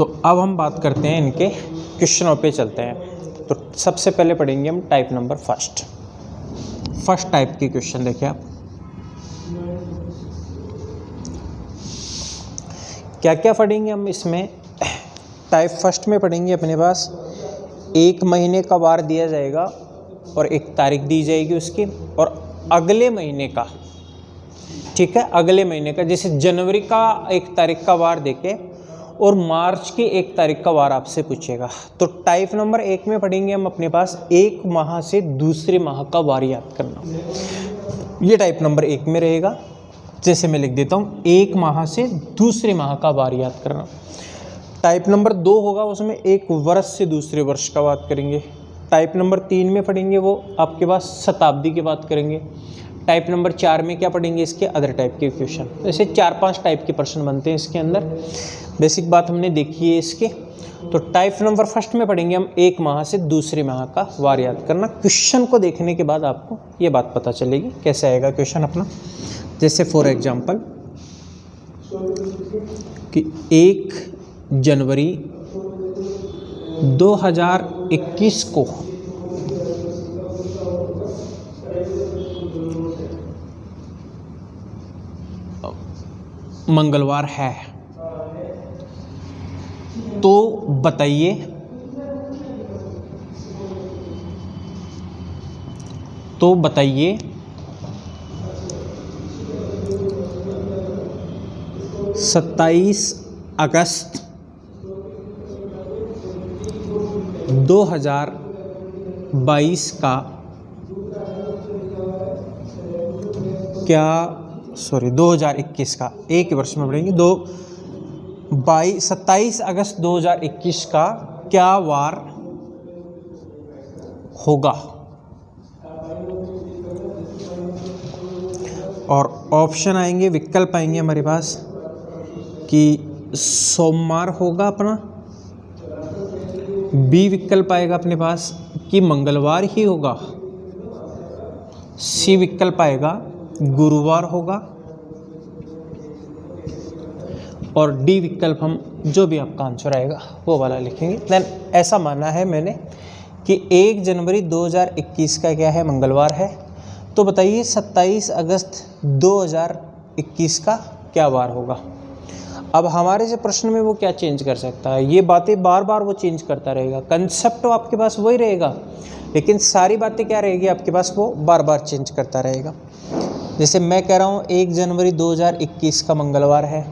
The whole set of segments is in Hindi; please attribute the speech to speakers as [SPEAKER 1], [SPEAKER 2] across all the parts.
[SPEAKER 1] तो अब हम बात करते हैं इनके क्वेश्चनों पे चलते हैं। तो सबसे पहले पढ़ेंगे हम टाइप नंबर फर्स्ट टाइप के क्वेश्चन देखिए आप। क्या क्या पढ़ेंगे हम इसमें। टाइप फर्स्ट में पढ़ेंगे अपने पास 1 महीने का वार दिया जाएगा और एक तारीख दी जाएगी उसकी, और अगले महीने का, ठीक है, अगले महीने का, जैसे जनवरी का 1 तारीख का वार देके और मार्च की 1 तारीख का वार आपसे पूछेगा। तो टाइप नंबर 1 में पढ़ेंगे हम अपने पास 1 माह से दूसरे माह का वार याद करना। ये टाइप नंबर 1 में रहेगा। जैसे मैं लिख देता हूँ 1 माह से दूसरे माह का वार याद करना। टाइप नंबर 2 होगा, उसमें 1 वर्ष से दूसरे वर्ष का बात करेंगे। टाइप नंबर 3 में पढ़ेंगे वो आपके पास शताब्दी की बात करेंगे। टाइप नंबर 4 में क्या पढ़ेंगे, इसके अदर टाइप के क्वेश्चन। ऐसे 4-5 टाइप के प्रश्न बनते हैं इसके अंदर। बेसिक बात हमने देखी है इसके। तो टाइप नंबर फर्स्ट में पढ़ेंगे हम 1 माह से दूसरे माह का वार याद करना। क्वेश्चन को देखने के बाद आपको ये बात पता चलेगी कैसे आएगा क्वेश्चन अपना। जैसे फॉर एग्जाम्पल कि 1 जनवरी 2021 को मंगलवार है, तो बताइए तो बताइए 27 अगस्त 2022 का क्या 2021 का, एक ही वर्ष में पढ़ेंगे। 27 अगस्त 2021 का क्या वार होगा। और ऑप्शन आएंगे, विकल्प आएंगे हमारे पास कि सोमवार होगा अपना, बी विकल्प आएगा अपने पास कि मंगलवार ही होगा, सी विकल्प आएगा गुरुवार होगा, और डी विकल्प हम जो भी आपका आंसर आएगा वो वाला लिखेंगे। देन ऐसा माना है मैंने कि 1 जनवरी 2021 का क्या है, मंगलवार है। तो बताइए 27 अगस्त 2021 का क्या वार होगा। अब हमारे जो प्रश्न में वो क्या चेंज कर सकता है, ये बातें बार बार वो चेंज करता रहेगा। कंसेप्ट तो आपके पास वही रहेगा, लेकिन सारी बातें क्या रहेगी आपके पास, वो बार बार चेंज करता रहेगा। जैसे मैं कह रहा हूँ 1 जनवरी 2021 का मंगलवार है,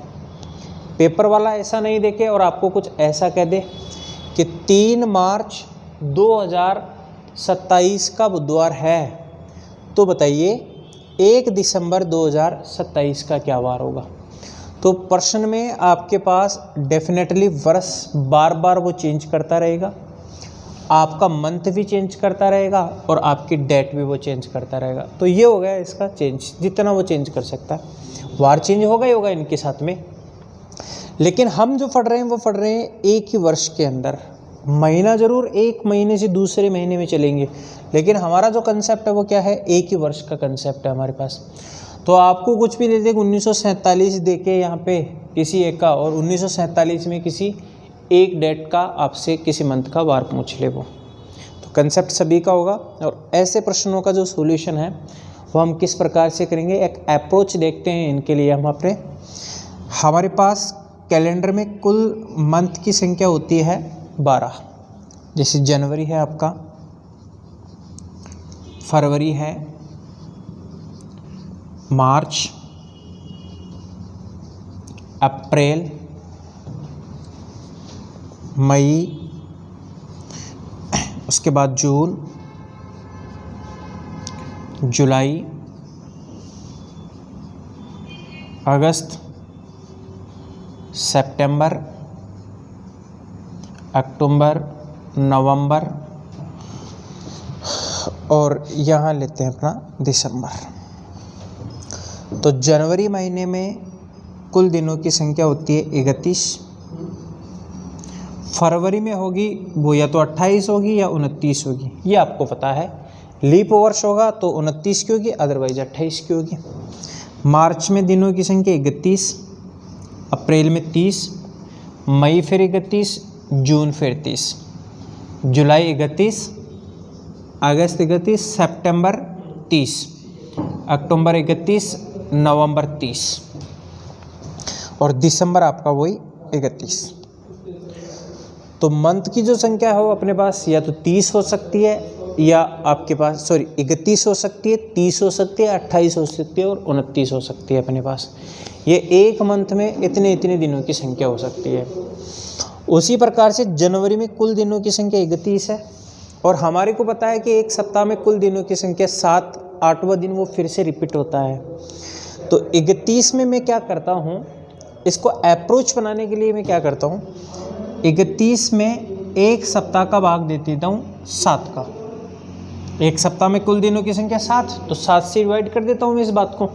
[SPEAKER 1] पेपर वाला ऐसा नहीं देखे और आपको कुछ ऐसा कह दे कि 3 मार्च 2027 का बुधवार है, तो बताइए 1 दिसंबर 2027 का क्या वार होगा। तो प्रश्न में आपके पास डेफिनेटली वर्ष बार बार वो चेंज करता रहेगा, आपका मंथ भी चेंज करता रहेगा और आपकी डेट भी वो चेंज करता रहेगा। तो ये हो गया इसका चेंज, जितना वो चेंज कर सकता है। वार चेंज होगा ही होगा इनके साथ में, लेकिन हम जो पढ़ रहे हैं वो पढ़ रहे हैं एक ही वर्ष के अंदर। महीना जरूर 1 महीने से दूसरे महीने में चलेंगे, लेकिन हमारा जो कंसेप्ट है वो क्या है, एक ही वर्ष का कंसेप्ट है हमारे पास। तो आपको कुछ भी दे दे, 1947 दे के यहाँ पे किसी एक का, और 1947 में किसी एक डेट का आपसे किसी मंथ का वार पूछ ले वो, तो कंसेप्ट सभी का होगा। और ऐसे प्रश्नों का जो सॉल्यूशन है वो हम किस प्रकार से करेंगे, एक अप्रोच देखते हैं इनके लिए हम अपने। हमारे पास कैलेंडर में कुल मंथ की संख्या होती है 12। जैसे जनवरी है आपका, फरवरी है, मार्च, अप्रैल, मई, उसके बाद जून, जुलाई, अगस्त, सितंबर, अक्टूबर, नवंबर, और यहाँ लेते हैं अपना दिसंबर। तो जनवरी महीने में कुल दिनों की संख्या होती है 31। फरवरी में होगी वो या तो 28 होगी या 29 होगी, ये आपको पता है। लीप वर्ष होगा तो 29 की होगी, अदरवाइज 28 की होगी। मार्च में दिनों की संख्या 31, अप्रैल में 30, मई फिर 31, जून फिर 30, जुलाई 31, अगस्त 31, सितंबर 30, अक्टूबर 31, नवंबर 30 और दिसंबर आपका वही 31। तो मंथ की जो संख्या है वो अपने पास या तो 30 हो सकती है या आपके पास 31 हो सकती है, 30 हो सकती है, 28 हो सकती है और 29 हो सकती है अपने पास। ये एक मंथ में इतने इतने दिनों की संख्या हो सकती है। उसी प्रकार से जनवरी में कुल दिनों की संख्या 31 है और हमारे को पता है कि एक सप्ताह में कुल दिनों की संख्या 7, 8वां दिन वो फिर से रिपीट होता है। तो 31 में मैं क्या करता हूँ, इसको अप्रोच बनाने के लिए मैं क्या करता हूँ, 31 में एक सप्ताह का भाग दे देता हूँ 7 का। एक सप्ताह में कुल दिनों की संख्या 7, तो 7 से डिवाइड कर देता हूँ मैं इस बात को।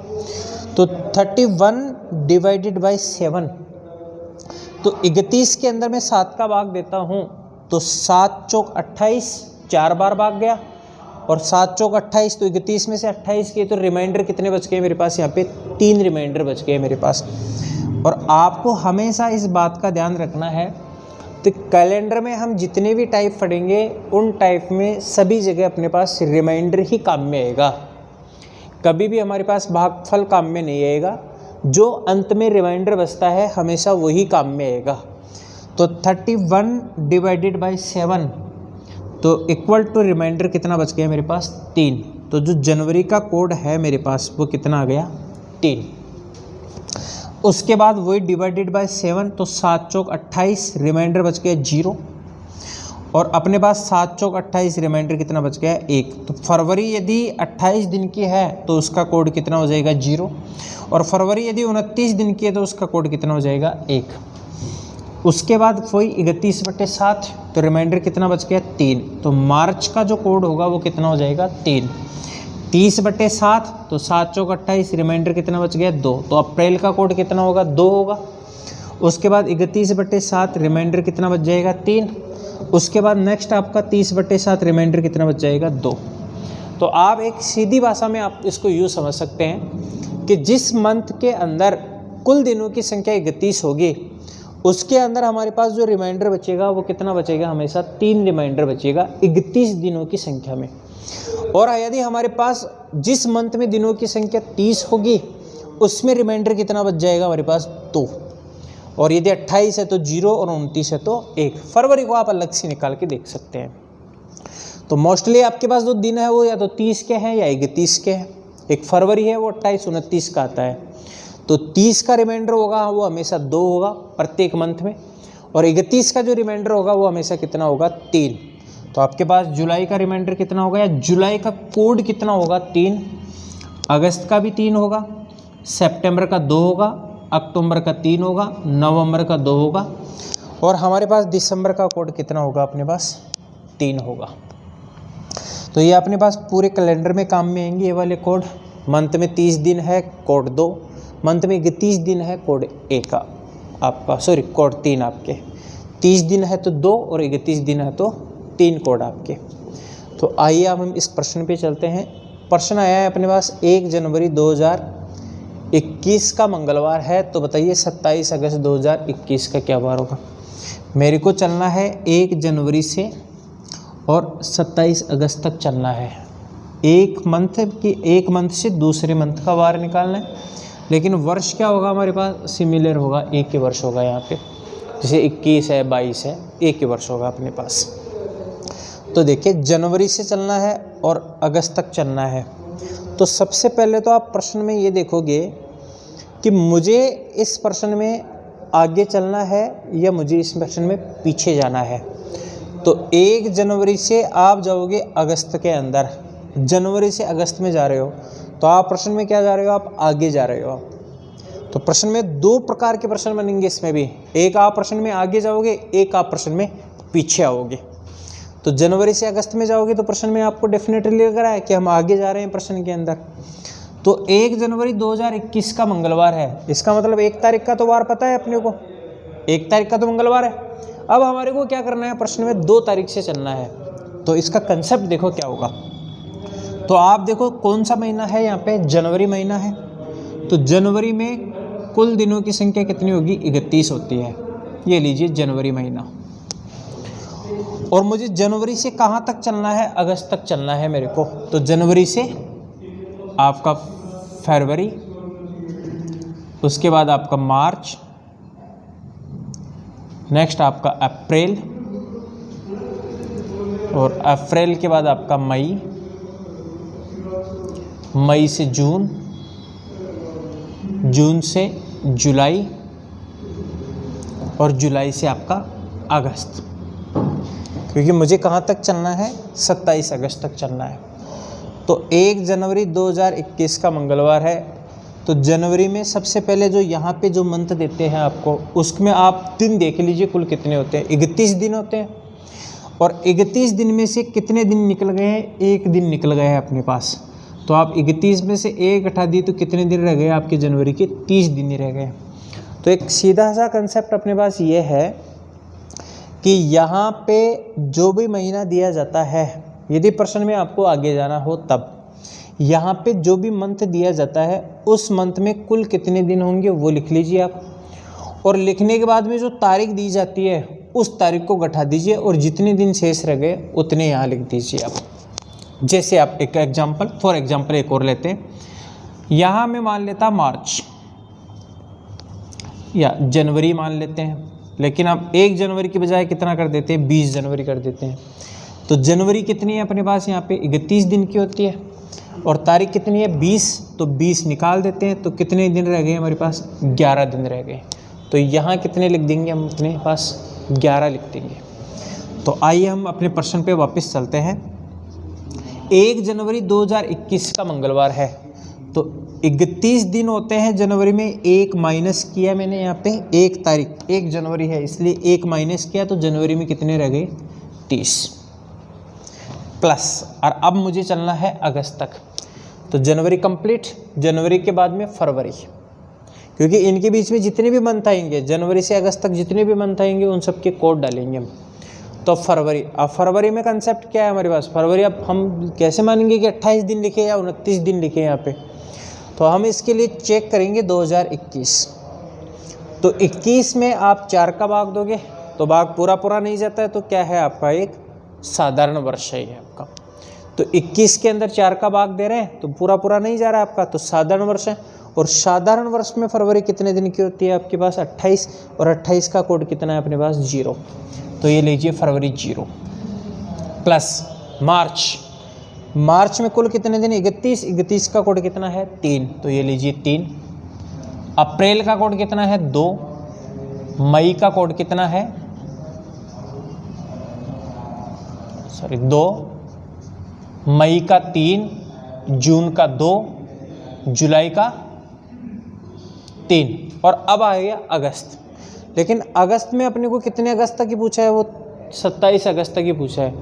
[SPEAKER 1] तो 31 डिवाइडेड बाई 7, तो 31 के अंदर मैं 7 का भाग देता हूँ तो 7 चौक 28, 4 बार भाग गया और 7 चौक 28, तो 31 में से 28 किए तो रिमाइंडर कितने बच गए मेरे पास, यहाँ पे 3 रिमाइंडर बच गए मेरे पास। और आपको हमेशा इस बात का ध्यान रखना है, तो कैलेंडर में हम जितने भी टाइप पढ़ेंगे उन टाइप में सभी जगह अपने पास रिमाइंडर ही काम में आएगा, कभी भी हमारे पास भागफल काम में नहीं आएगा। जो अंत में रिमाइंडर बचता है हमेशा वही काम में आएगा। तो 31 डिवाइडेड बाई 7 तो इक्वल टू रिमाइंडर कितना बच गया मेरे पास, 3। तो जो जनवरी का कोड है मेरे पास वो कितना आ गया, 3। उसके बाद वही डिवाइडेड बाय 7, तो 7 चौक 28, रिमाइंडर बच गया 0 और अपने पास 7 चौक 28, रिमाइंडर कितना बच गया 1। तो फरवरी यदि 28 दिन की है तो उसका कोड कितना हो जाएगा 0 और फरवरी यदि 29 दिन की है तो उसका कोड कितना हो जाएगा 1। उसके बाद वही 31/7, तो रिमाइंडर कितना बच गया 3। तो मार्च का जो कोड होगा वो कितना हो जाएगा 3। 30/7, तो 7 चौक 28, रिमाइंडर कितना बच गया 2। तो अप्रैल का कोड कितना होगा 2 होगा। उसके बाद 31/7, रिमाइंडर कितना बच जाएगा 3। उसके बाद नेक्स्ट आपका 30/7, रिमाइंडर कितना बच जाएगा 2। तो आप एक सीधी भाषा में आप इसको यूँ समझ सकते हैं कि जिस मंथ के अंदर कुल दिनों की संख्या 31 होगी उसके अंदर हमारे पास जो रिमाइंडर बचेगा वो कितना बचेगा, हमेशा 3 रिमाइंडर बचेगा 31 दिनों की संख्या में। और यदि हमारे पास जिस मंथ में दिनों की संख्या 30 होगी उसमें रिमाइंडर कितना बच जाएगा हमारे पास 2। और यदि 28 है तो 0 और 29 है तो 1। फरवरी को आप अलग से निकाल के देख सकते हैं। तो मोस्टली आपके पास जो दिन है वो या तो 30 के हैं या 31 के हैं। एक फरवरी है वो 28, 29 का आता है। तो 30 का रिमाइंडर होगा वो हमेशा 2 होगा प्रत्येक मंथ में और 31 का जो रिमाइंडर होगा वो हमेशा कितना होगा 3। तो आपके पास जुलाई का रिमाइंडर कितना होगा या जुलाई का कोड कितना होगा 3। अगस्त का भी 3 होगा, सितंबर का 2 होगा, अक्टूबर का 3 होगा, नवंबर का 2 होगा और हमारे पास दिसंबर का कोड कितना होगा अपने पास 3 होगा। तो ये अपने पास पूरे कैलेंडर में काम में आएंगे ये वाले कोड। मंथ में 30 दिन है कोड 2, मंथ में 31 दिन है कोड 1 का आपका, कोड 3 आपके। 30 दिन है तो 2 और 31 दिन है तो 3 कोड आपके। तो आइए अब हम इस प्रश्न पे चलते हैं। प्रश्न आया है अपने पास 1 जनवरी 2021 का मंगलवार है, तो बताइए 27 अगस्त 2021 का क्या वार होगा। मेरे को चलना है 1 जनवरी से और 27 अगस्त तक चलना है। एक मंथ से दूसरे मंथ का वार निकालना है, लेकिन वर्ष क्या होगा हमारे पास, सिमिलर होगा, एक ही वर्ष होगा यहाँ पे। जैसे 21 है 22 है, एक ही वर्ष होगा अपने पास। तो देखिए जनवरी से चलना है और अगस्त तक चलना है। तो सबसे पहले तो आप प्रश्न में ये देखोगे कि मुझे इस प्रश्न में आगे चलना है या मुझे इस प्रश्न में पीछे जाना है। तो 1 जनवरी से आप जाओगे अगस्त के अंदर, जनवरी से अगस्त में जा रहे हो तो आप प्रश्न में क्या जा रहे हो, आप आगे जा रहे हो। तो प्रश्न में 2 प्रकार के प्रश्न बनेंगे इसमें भी, एक आप प्रश्न में आगे जाओगे, एक आप प्रश्न में पीछे आओगे। तो जनवरी से अगस्त में जाओगे तो प्रश्न में आपको डेफिनेटली लग रहा है कि हम आगे जा रहे हैं प्रश्न के अंदर। तो 1 जनवरी 2021 का मंगलवार है, इसका मतलब 1 तारीख का तो वार पता है अपने को, 1 तारीख का तो मंगलवार है। अब हमारे को क्या करना है, प्रश्न में 2 तारीख से चलना है। तो इसका कंसेप्ट देखो क्या होगा। तो आप देखो कौन सा महीना है, यहाँ पे जनवरी महीना है। तो जनवरी में कुल दिनों की संख्या कितनी होगी, 31 होती है। ये लीजिए जनवरी महीना। और मुझे जनवरी से कहाँ तक चलना है? अगस्त तक चलना है मेरे को। तो जनवरी से आपका फरवरी, उसके बाद आपका मार्च, नेक्स्ट आपका अप्रैल, और अप्रैल के बाद आपका मई, मई से जून, जून से जुलाई, और जुलाई से आपका अगस्त। क्योंकि मुझे कहाँ तक चलना है? 27 अगस्त तक चलना है। तो 1 जनवरी 2021 का मंगलवार है। तो जनवरी में सबसे पहले जो यहाँ पे जो मंथ देते हैं आपको, उसमें आप दिन देख लीजिए कुल कितने होते हैं। 31 दिन होते हैं। और 31 दिन में से कितने दिन निकल गए हैं? 1 दिन निकल गए हैं अपने पास। तो आप 31 में से 1 हटा दिए तो कितने दिन रह गए आपके जनवरी के? 30 दिन ही रह गए। तो एक सीधा सा कंसेप्ट अपने पास ये है कि यहाँ पे जो भी महीना दिया जाता है, यदि प्रश्न में आपको आगे जाना हो तब, यहाँ पे जो भी मंथ दिया जाता है उस मंथ में कुल कितने दिन होंगे वो लिख लीजिए आप। और लिखने के बाद में जो तारीख दी जाती है उस तारीख को घटा दीजिए और जितने दिन शेष रह गए उतने यहाँ लिख दीजिए आप। जैसे आप एक एग्जाम्पल, फॉर एग्जाम्पल एक और लेते हैं। यहाँ मैं मान लेता मार्च या जनवरी मान लेते हैं, लेकिन आप 1 जनवरी की बजाय कितना कर देते हैं? 20 जनवरी कर देते हैं। तो जनवरी कितनी है अपने पास? यहाँ पे 31 दिन की होती है। और तारीख कितनी है? 20। तो 20 निकाल देते हैं तो कितने दिन रह गए हमारे पास? 11 दिन रह गए। तो यहाँ कितने लिख देंगे हम अपने पास? 11 लिख देंगे। तो आइए हम अपने प्रश्न पे वापस चलते हैं। 1 जनवरी 2021 का मंगलवार है। तो 31 दिन होते हैं जनवरी में। 1 माइनस किया मैंने यहाँ पे, 1 तारीख, 1 जनवरी है इसलिए 1 माइनस किया तो जनवरी में कितने रह गए? 30 प्लस। और अब मुझे चलना है अगस्त तक। तो जनवरी कंप्लीट, जनवरी के बाद में फरवरी, क्योंकि इनके बीच में जितने भी मंथ आएंगे, जनवरी से अगस्त तक जितने भी मंथ आएंगे उन सब के कोड डालेंगे हम। तो फरवरी, अब फरवरी में कंसेप्ट क्या है हमारे पास? फरवरी अब हम कैसे मानेंगे कि 28 दिन लिखे या 29 दिन लिखे यहाँ पे? तो हम इसके लिए चेक करेंगे 2021। तो 21 में आप 4 का भाग दोगे तो भाग पूरा पूरा नहीं जाता है, तो क्या है आपका? एक साधारण वर्ष है ये आपका। तो 21 के अंदर 4 का भाग दे रहे हैं तो पूरा पूरा नहीं जा रहा है आपका, तो साधारण वर्ष है। और साधारण वर्ष में फरवरी कितने दिन की होती है आपके पास? 28। और 28 का कोड कितना है अपने पास? 0। तो ये लीजिए फरवरी 0 प्लस मार्च, मार्च में कुल कितने दिन? 31। 31 का कोड कितना है? 3। तो ये लीजिए 3। अप्रैल का कोड कितना है? 2। मई का कोड कितना है? 2। मई का 3, जून का 2, जुलाई का 3। और अब आ गया अगस्त। लेकिन अगस्त में अपने को कितने अगस्त तक ही पूछा है? वो 27 अगस्त तक ही पूछा है।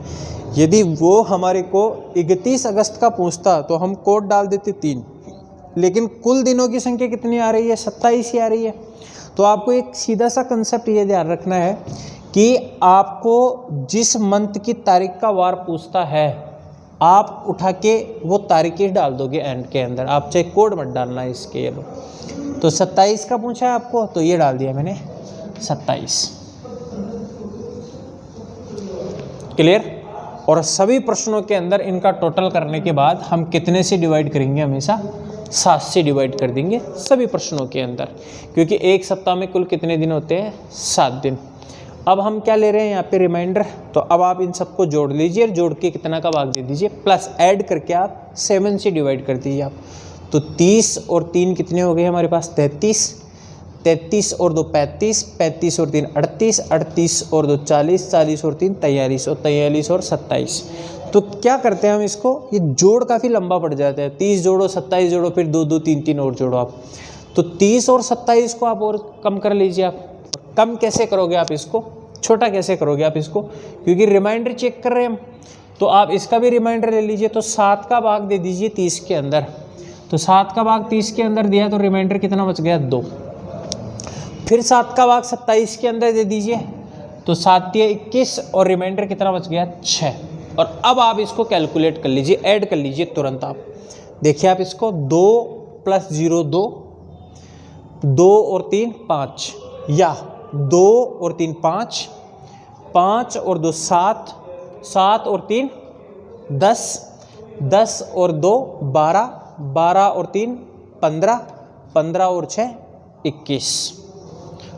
[SPEAKER 1] यदि वो हमारे को 31 अगस्त का पूछता तो हम कोड डाल देते 3, लेकिन कुल दिनों की संख्या कितनी आ रही है? 27 ही आ रही है। तो आपको एक सीधा सा कंसेप्ट ये ध्यान रखना है कि आपको जिस मंथ की तारीख का वार पूछता है आप उठा के वो तारीखें डाल दोगे एंड के अंदर, आप चाहे कोड मत डालना है इसके। ये लो, तो 27 का पूछा है आपको तो ये डाल दिया मैंने 27। क्लियर? और सभी प्रश्नों के अंदर इनका टोटल करने के बाद हम कितने से डिवाइड करेंगे? हमेशा 7 से डिवाइड कर देंगे सभी प्रश्नों के अंदर, क्योंकि एक सप्ताह में कुल कितने दिन होते हैं? 7 दिन। अब हम क्या ले रहे हैं यहाँ पे? रिमाइंडर। तो अब आप इन सबको जोड़ लीजिए, जोड़ के कितना का भाग दे दीजिए, प्लस ऐड करके आप 7 से डिवाइड कर दीजिए आप। तो 30 और 3 कितने हो गए हमारे पास? 33। 33 और 2 35, 35 और 3 38, 38 और 2 40, 40 और 3 43, और 43 और 27। तो क्या करते हैं हम इसको? ये जोड़ काफ़ी लंबा पड़ जाता है। 30 जोड़ो, 27 जोड़ो, फिर 2 2 3 3 और जोड़ो आप। तो 30 और 27 को आप और कम कर लीजिए आप। कम कैसे करोगे आप इसको? छोटा कैसे करोगे आप इसको? क्योंकि रिमाइंडर चेक कर रहे हैं हम, तो आप इसका भी रिमाइंडर ले लीजिए। तो 7 का भाग दे दीजिए 30 के अंदर। तो 7 का भाग 30 के अंदर दिया तो रिमाइंडर कितना बच गया? 2। फिर 7 का भाग 27 के अंदर दे दीजिए तो 7 दिए 21 और रिमाइंडर कितना बच गया? 6। और अब आप इसको कैलकुलेट कर लीजिए, ऐड कर लीजिए तुरंत आप। देखिए आप इसको 2 + 0 2, 2 और 3 5, या 2 और 3 5, 5 और 2 7, 7 और 3 10, 10 और 2 12, 12 और 3 15, 15 और 6 21।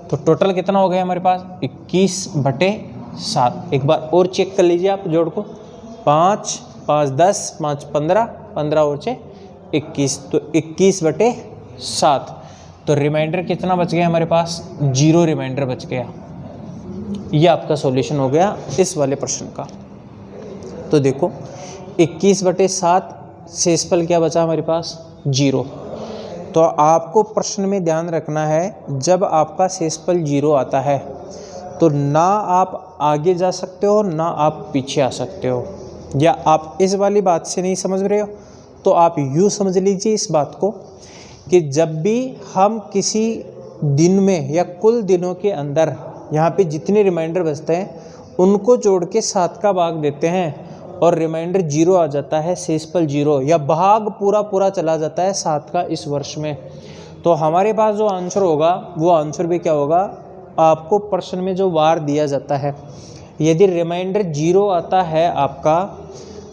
[SPEAKER 1] तो टोटल कितना हो गया हमारे पास 21/7। एक बार और चेक कर लीजिए आप जोड़ को, 5 5 10, 5 15, 15 और 6 21, तो 21/7। तो रिमाइंडर कितना बच गया हमारे पास, 0 रिमाइंडर बच गया। ये आपका सॉल्यूशन हो गया इस वाले प्रश्न का। तो देखो 21/7 शेषफल क्या बचा हमारे पास, 0। तो आपको प्रश्न में ध्यान रखना है, जब आपका शेषफल 0 आता है तो ना आप आगे जा सकते हो ना आप पीछे आ सकते हो। या आप इस वाली बात से नहीं समझ रहे हो तो आप यूँ समझ लीजिए इस बात को कि जब भी हम किसी दिन में या कुल दिनों के अंदर यहाँ पे जितने रिमाइंडर बचते हैं उनको जोड़ के 7 का भाग देते हैं और रिमाइंडर 0 आ जाता है, शेषफल 0 या भाग पूरा चला जाता है 7 का इस वर्ष में, तो हमारे पास जो आंसर होगा वो आंसर भी क्या होगा, आपको प्रश्न में जो वार दिया जाता है, यदि रिमाइंडर 0 आता है आपका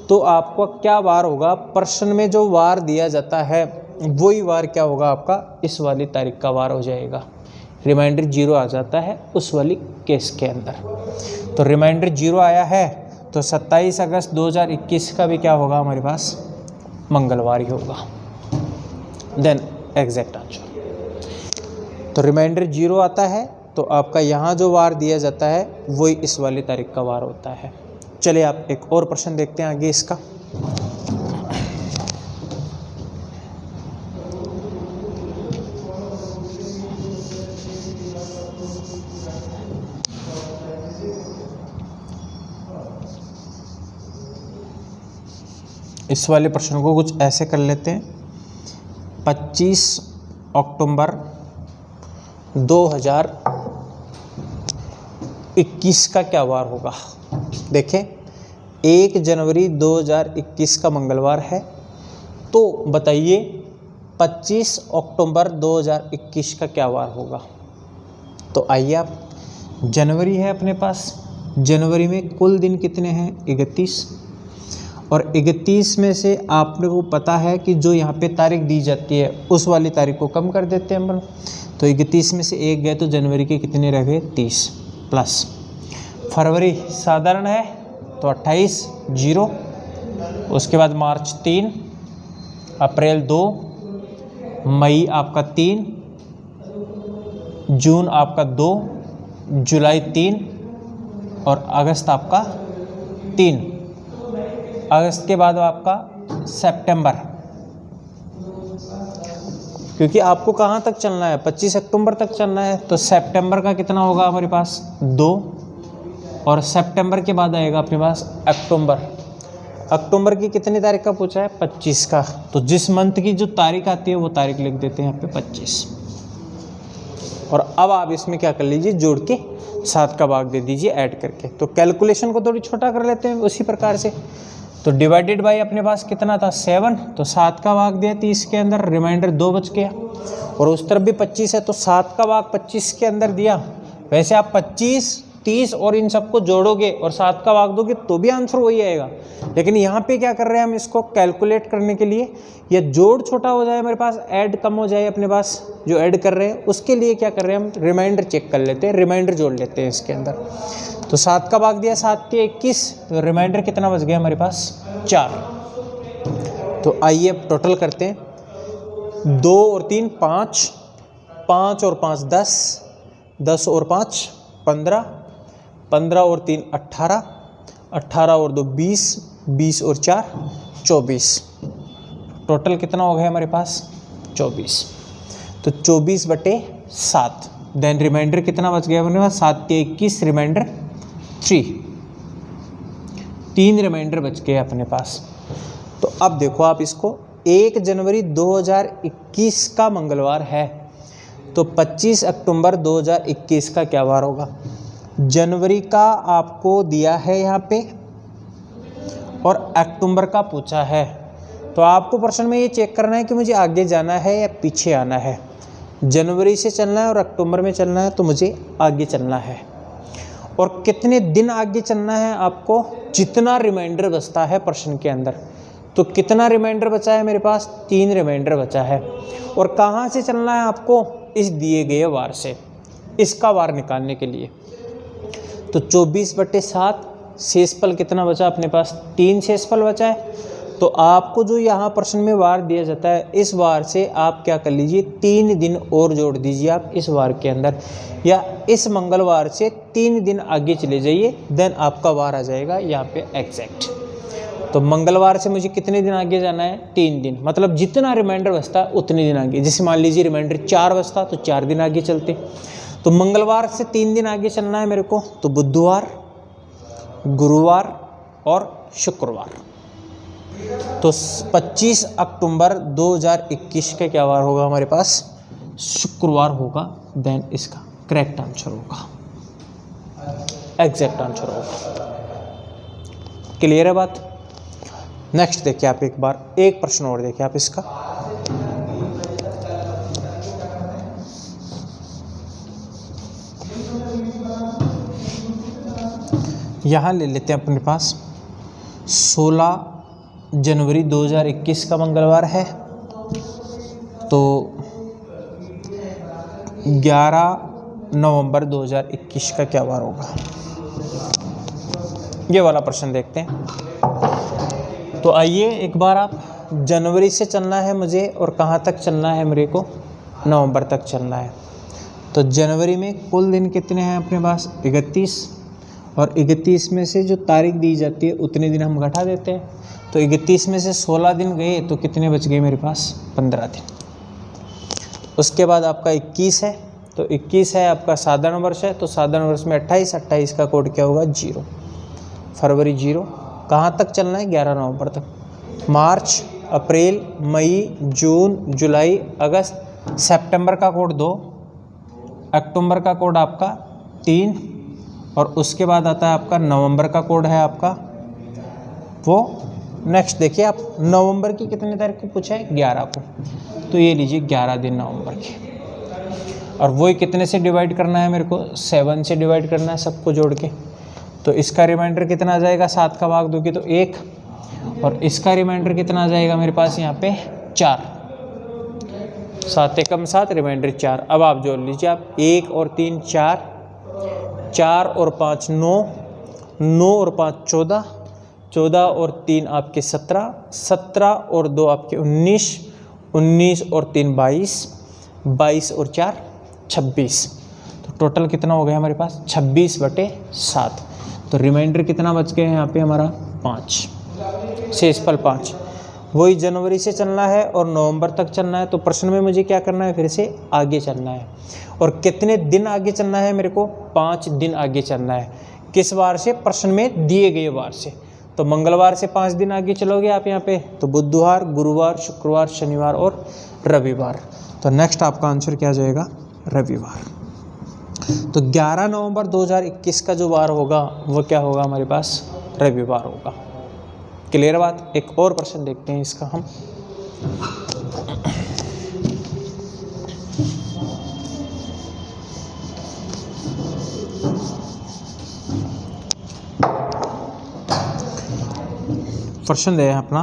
[SPEAKER 1] तो आपका क्या वार होगा, प्रश्न में जो वार दिया जाता है वही वार क्या होगा आपका, इस वाली तारीख का वार हो जाएगा। रिमाइंडर 0 आ जाता है उस वाली केस के अंदर। तो रिमाइंडर 0 आया है तो 27 अगस्त 2021 का भी क्या होगा हमारे पास, मंगलवार ही होगा। Then exact answer. तो रिमाइंडर 0 आता है तो आपका यहाँ जो वार दिया जाता है वही इस वाली तारीख का वार होता है। चलिए आप एक और प्रश्न देखते हैं आगे इसका। इस वाले प्रश्न को कुछ ऐसे कर लेते हैं, 25 अक्टूबर 2021 का क्या वार होगा। देखें 1 जनवरी 2021 का मंगलवार है, तो बताइए 25 अक्टूबर 2021 का क्या वार होगा। तो आइए आप, जनवरी है अपने पास, जनवरी में कुल दिन कितने हैं, 31, और 31 में से आपने को पता है कि जो यहाँ पे तारीख दी जाती है उस वाली तारीख को कम कर देते हैं हम। तो 31 में से 1 गए तो जनवरी के कितने रह गए, 30 प्लस। फरवरी साधारण है तो 28 0, उसके बाद मार्च 3, अप्रैल 2, मई आपका 3, जून आपका 2, जुलाई 3 और अगस्त आपका 3। अगस्त के बाद आपका सितंबर, क्योंकि आपको कहाँ तक चलना है, 25 अक्टूबर तक चलना है, तो सितंबर का कितना होगा हमारे पास 2, और सितंबर के बाद आएगा अपने पास अक्टूबर। अक्टूबर की कितनी तारीख का पूछा है, 25 का, तो जिस मंथ की जो तारीख आती है वो तारीख लिख देते हैं यहाँ पे 25। और अब आप इसमें क्या कर लीजिए, जोड़ के 7 का भाग दे दीजिए ऐड करके। तो कैलकुलेशन को थोड़ी छोटा कर लेते हैं उसी प्रकार से। तो डिवाइडेड बाय अपने पास कितना था 7, तो 7 का भाग दिया 30 के अंदर, रिमाइंडर 2 बच गया, और उस तरफ भी 25 है तो 7 का भाग 25 के अंदर दिया। वैसे आप 25, 30 और इन सबको जोड़ोगे और 7 का भाग दोगे तो भी आंसर वही आएगा, लेकिन यहाँ पे क्या कर रहे हैं हम, इसको कैलकुलेट करने के लिए या जोड़ छोटा हो जाए हमारे पास, ऐड कम हो जाए अपने पास, जो ऐड कर रहे हैं उसके लिए क्या कर रहे हैं हम, रिमाइंडर चेक कर लेते हैं, रिमाइंडर जोड़ लेते हैं इसके अंदर। तो 7 का भाग दिया 7 के 21, तो रिमाइंडर कितना बच गया हमारे पास 4। तो आइए अब टोटल करते हैं, 2 और 3 5, 5 और 5 10, 10 और 5 15, 15 और 3 18, 18 और 2 20, 20 और 4 24। टोटल कितना हो गया हमारे पास 24। तो 24/7। देन रिमाइंडर कितना बच गया अपने पास, 7 के 21, रिमाइंडर 3 रिमाइंडर बच गए अपने पास। तो अब देखो आप इसको, 1 जनवरी 2021 का मंगलवार है तो 25 अक्टूबर 2021 का क्या वार होगा। जनवरी का आपको दिया है यहाँ पे और अक्टूबर का पूछा है, तो आपको प्रश्न में ये चेक करना है कि मुझे आगे जाना है या पीछे आना है। जनवरी से चलना है और अक्टूबर में चलना है तो मुझे आगे चलना है। और कितने दिन आगे चलना है आपको, जितना रिमाइंडर बचता है प्रश्न के अंदर। तो कितना रिमाइंडर बचा है मेरे पास, 3 रिमाइंडर बचा है। और कहाँ से चलना है आपको, इस दिए गए वार से, इसका वार निकालने के लिए। तो 24/7 शेषफल कितना बचा अपने पास, 3 शेषफल बचा है। तो आपको जो यहाँ प्रश्न में वार दिया जाता है, इस वार से आप क्या कर लीजिए, 3 दिन और जोड़ दीजिए आप इस वार के अंदर, या इस मंगलवार से 3 दिन आगे चले जाइए, देन आपका वार आ जाएगा यहाँ पे एग्जैक्ट। तो मंगलवार से मुझे कितने दिन आगे जाना है, 3 दिन, मतलब जितना रिमाइंडर बचता है उतने दिन आगे। जैसे मान लीजिए रिमाइंडर 4 बचता तो 4 दिन आगे चलते। तो मंगलवार से 3 दिन आगे चलना है मेरे को, तो बुधवार, गुरुवार और शुक्रवार। तो 25 अक्टूबर 2021 का क्या वार होगा हमारे पास, शुक्रवार होगा। देन इसका करेक्ट आंसर होगा, एग्जैक्ट आंसर होगा। क्लियर है बात। नेक्स्ट देखिए आप एक बार, एक प्रश्न और देखिए आप इसका। यहाँ ले लेते हैं अपने पास 16 जनवरी 2021 का मंगलवार है, तो 11 नवंबर 2021 का क्या वार होगा, ये वाला प्रश्न देखते हैं। तो आइए एक बार आप, जनवरी से चलना है मुझे और कहाँ तक चलना है मेरे को, नवंबर तक चलना है। तो जनवरी में कुल दिन कितने हैं अपने पास, 31, और 31 में से जो तारीख दी जाती है उतने दिन हम घटा देते हैं। तो 31 में से 16 दिन गए तो कितने बच गए मेरे पास, 15 दिन। उसके बाद आपका 21 है, तो 21 है आपका साधारण वर्ष है, तो साधारण वर्ष में 28 का कोड क्या होगा, 0, फरवरी 0। कहाँ तक चलना है, 11 नवंबर तक। मार्च, अप्रैल, मई, जून, जुलाई, अगस्त, सितंबर का कोड 2, अक्टूबर का कोड आपका 3, और उसके बाद आता है आपका नवंबर का कोड है आपका वो। नेक्स्ट देखिए आप, नवंबर की कितने तारीख को पूछा है, 11 को, तो ये लीजिए 11 दिन नवंबर के। और वही कितने से डिवाइड करना है मेरे को, 7 से डिवाइड करना है सबको जोड़ के। तो इसका रिमाइंडर कितना आ जाएगा, 7 का भाग दोगे तो 1, और इसका रिमाइंडर कितना आ जाएगा मेरे पास यहाँ पे 4, 7 एकम 7, रिमाइंडर 4। अब आप जोड़ लीजिए आप, 1 और 3 4, 4 और 5 9, 9 और 5 14, 14 और 3 आपके 17, 17 और 2 आपके 19, 19 और 3 22, 22 और 4 26। तो टोटल कितना हो गया हमारे पास, 26/7। तो रिमाइंडर कितना बच गया है यहाँ पे हमारा, 5, शेषफल 5। वही जनवरी से चलना है और नवंबर तक चलना है। तो प्रश्न में मुझे क्या करना है, फिर से आगे चलना है। और कितने दिन आगे चलना है मेरे को, 5 दिन आगे चलना है। किस वार से, प्रश्न में दिए गए वार से। तो मंगलवार से 5 दिन आगे चलोगे आप यहाँ पे, तो बुधवार, गुरुवार, शुक्रवार, शनिवार और रविवार। तो नेक्स्ट आपका आंसर क्या जाएगा, रविवार। तो 11 नवंबर 2021 का जो वार होगा वो क्या होगा हमारे पास, रविवार होगा। क्लियर बात। एक और प्रश्न देखते हैं इसका हम। प्रश्न है अपना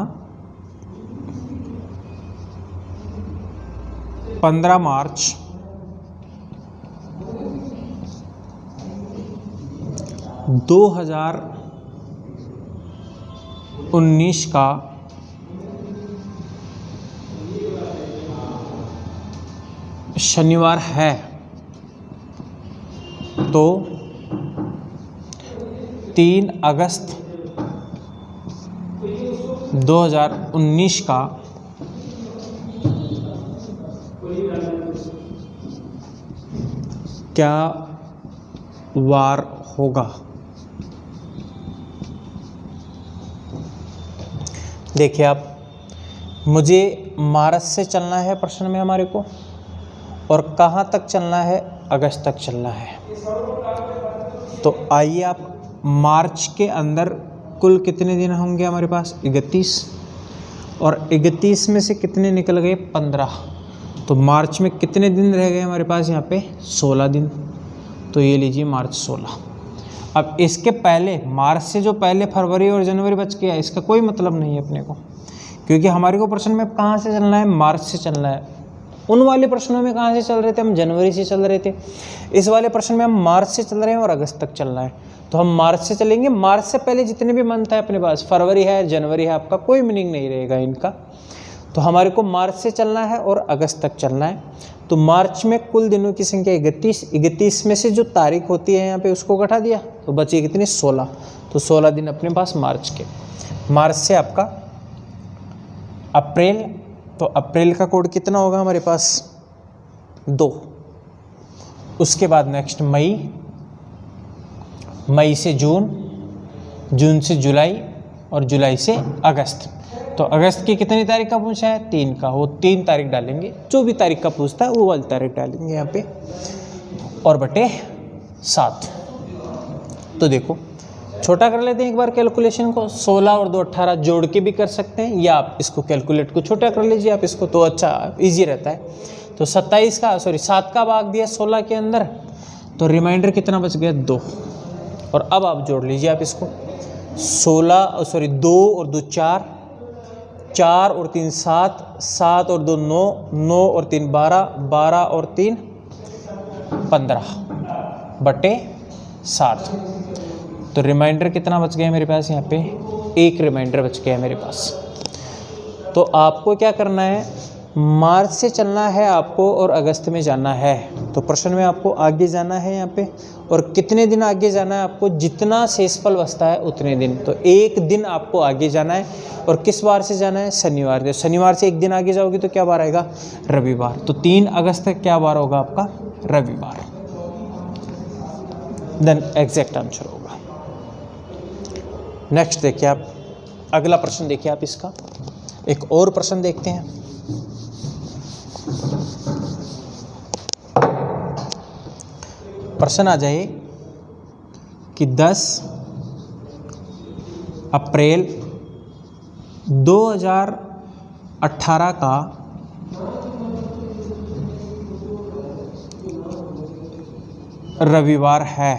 [SPEAKER 1] 15 मार्च 2019 का शनिवार है, तो 3 अगस्त 2019 का क्या वार होगा। देखिए आप, मुझे मार्च से चलना है प्रश्न में हमारे को, और कहाँ तक चलना है, अगस्त तक चलना है। तो आइए आप, मार्च के अंदर कुल कितने दिन होंगे हमारे पास, 31, और 31 में से कितने निकल गए, 15। तो मार्च में कितने दिन रह गए हमारे पास यहाँ पे 16 दिन, तो ये लीजिए मार्च 16। अब इसके पहले मार्च से जो पहले फरवरी और जनवरी बच गया इसका कोई मतलब नहीं है अपने को, क्योंकि हमारे को प्रश्न में कहाँ से चलना है, मार्च से चलना है। उन वाले प्रश्नों में कहाँ से चल रहे थे, हम जनवरी से चल रहे थे। इस वाले प्रश्न में हम मार्च से चल रहे हैं और अगस्त तक चलना है, तो हम मार्च से चलेंगे। मार्च से पहले जितने भी मंथ है अपने पास, फरवरी है जनवरी है, आपका कोई मीनिंग नहीं रहेगा इनका। तो हमारे को मार्च से चलना है और अगस्त तक चलना है। तो मार्च में कुल दिनों की संख्या 31 में से जो तारीख होती है यहाँ पे उसको घटा दिया तो बची कितनी 16। तो 16 दिन अपने पास मार्च के। मार्च से आपका अप्रैल, तो अप्रैल का कोड कितना होगा हमारे पास 2। उसके बाद नेक्स्ट मई से जून से जुलाई और जुलाई से अगस्त। तो अगस्त की कितनी तारीख का पूछा है 3 का, वो 3 तारीख डालेंगे, जो भी तारीख का पूछता है वो वाली तारीख डालेंगे यहाँ पे, और बटे 7। तो देखो छोटा कर लेते हैं एक बार कैलकुलेशन को, 16 और 2 18 जोड़ के भी कर सकते हैं, या आप इसको कैलकुलेट को छोटा कर लीजिए आप इसको, तो अच्छा ईजी रहता है। तो 7 का भाग दिया 16 के अंदर, तो रिमाइंडर कितना बच गया 2। और अब आप जोड़ लीजिए आप इसको, 2 और 2 4, 4 और 3 7, 7 और 2 9, 9 और 3 12, 12 और 3 15 बटे 7। तो रिमाइंडर कितना बच गया मेरे पास यहाँ पे, 1 रिमाइंडर बच गया मेरे पास। तो आपको क्या करना है, मार्च से चलना है आपको और अगस्त में जाना है। तो प्रश्न में आपको आगे जाना है यहाँ पे, और कितने दिन आगे जाना है आपको, जितना शेषफल बचता है उतने दिन। तो 1 दिन आपको आगे जाना है, और किस बार से जाना है, शनिवार से। शनिवार से 1 दिन आगे जाओगे तो क्या बार आएगा, रविवार। तो 3 अगस्त तक क्या बार होगा आपका, रविवार। देन एग्जैक्ट आंसर होगा। नेक्स्ट देखिए आप, अगला प्रश्न देखिए आप इसका, एक और प्रश्न देखते हैं। प्रश्न आ जाए कि 10 अप्रैल 2018 का रविवार है,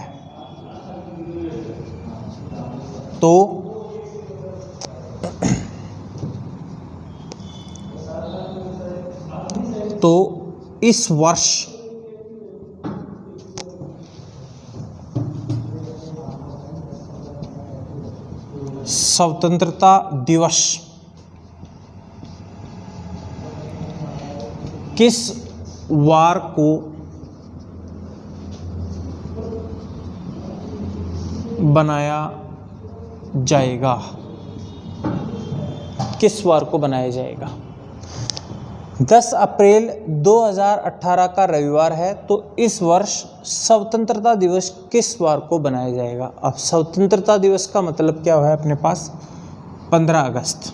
[SPEAKER 1] तो इस वर्ष स्वतंत्रता दिवस किस वार को बनाया जाएगा, किस वार को बनाया जाएगा। 10 अप्रैल 2018 का रविवार है, तो इस वर्ष स्वतंत्रता दिवस किस वार को बनाया जाएगा। अब स्वतंत्रता दिवस का मतलब क्या है अपने पास, 15 अगस्त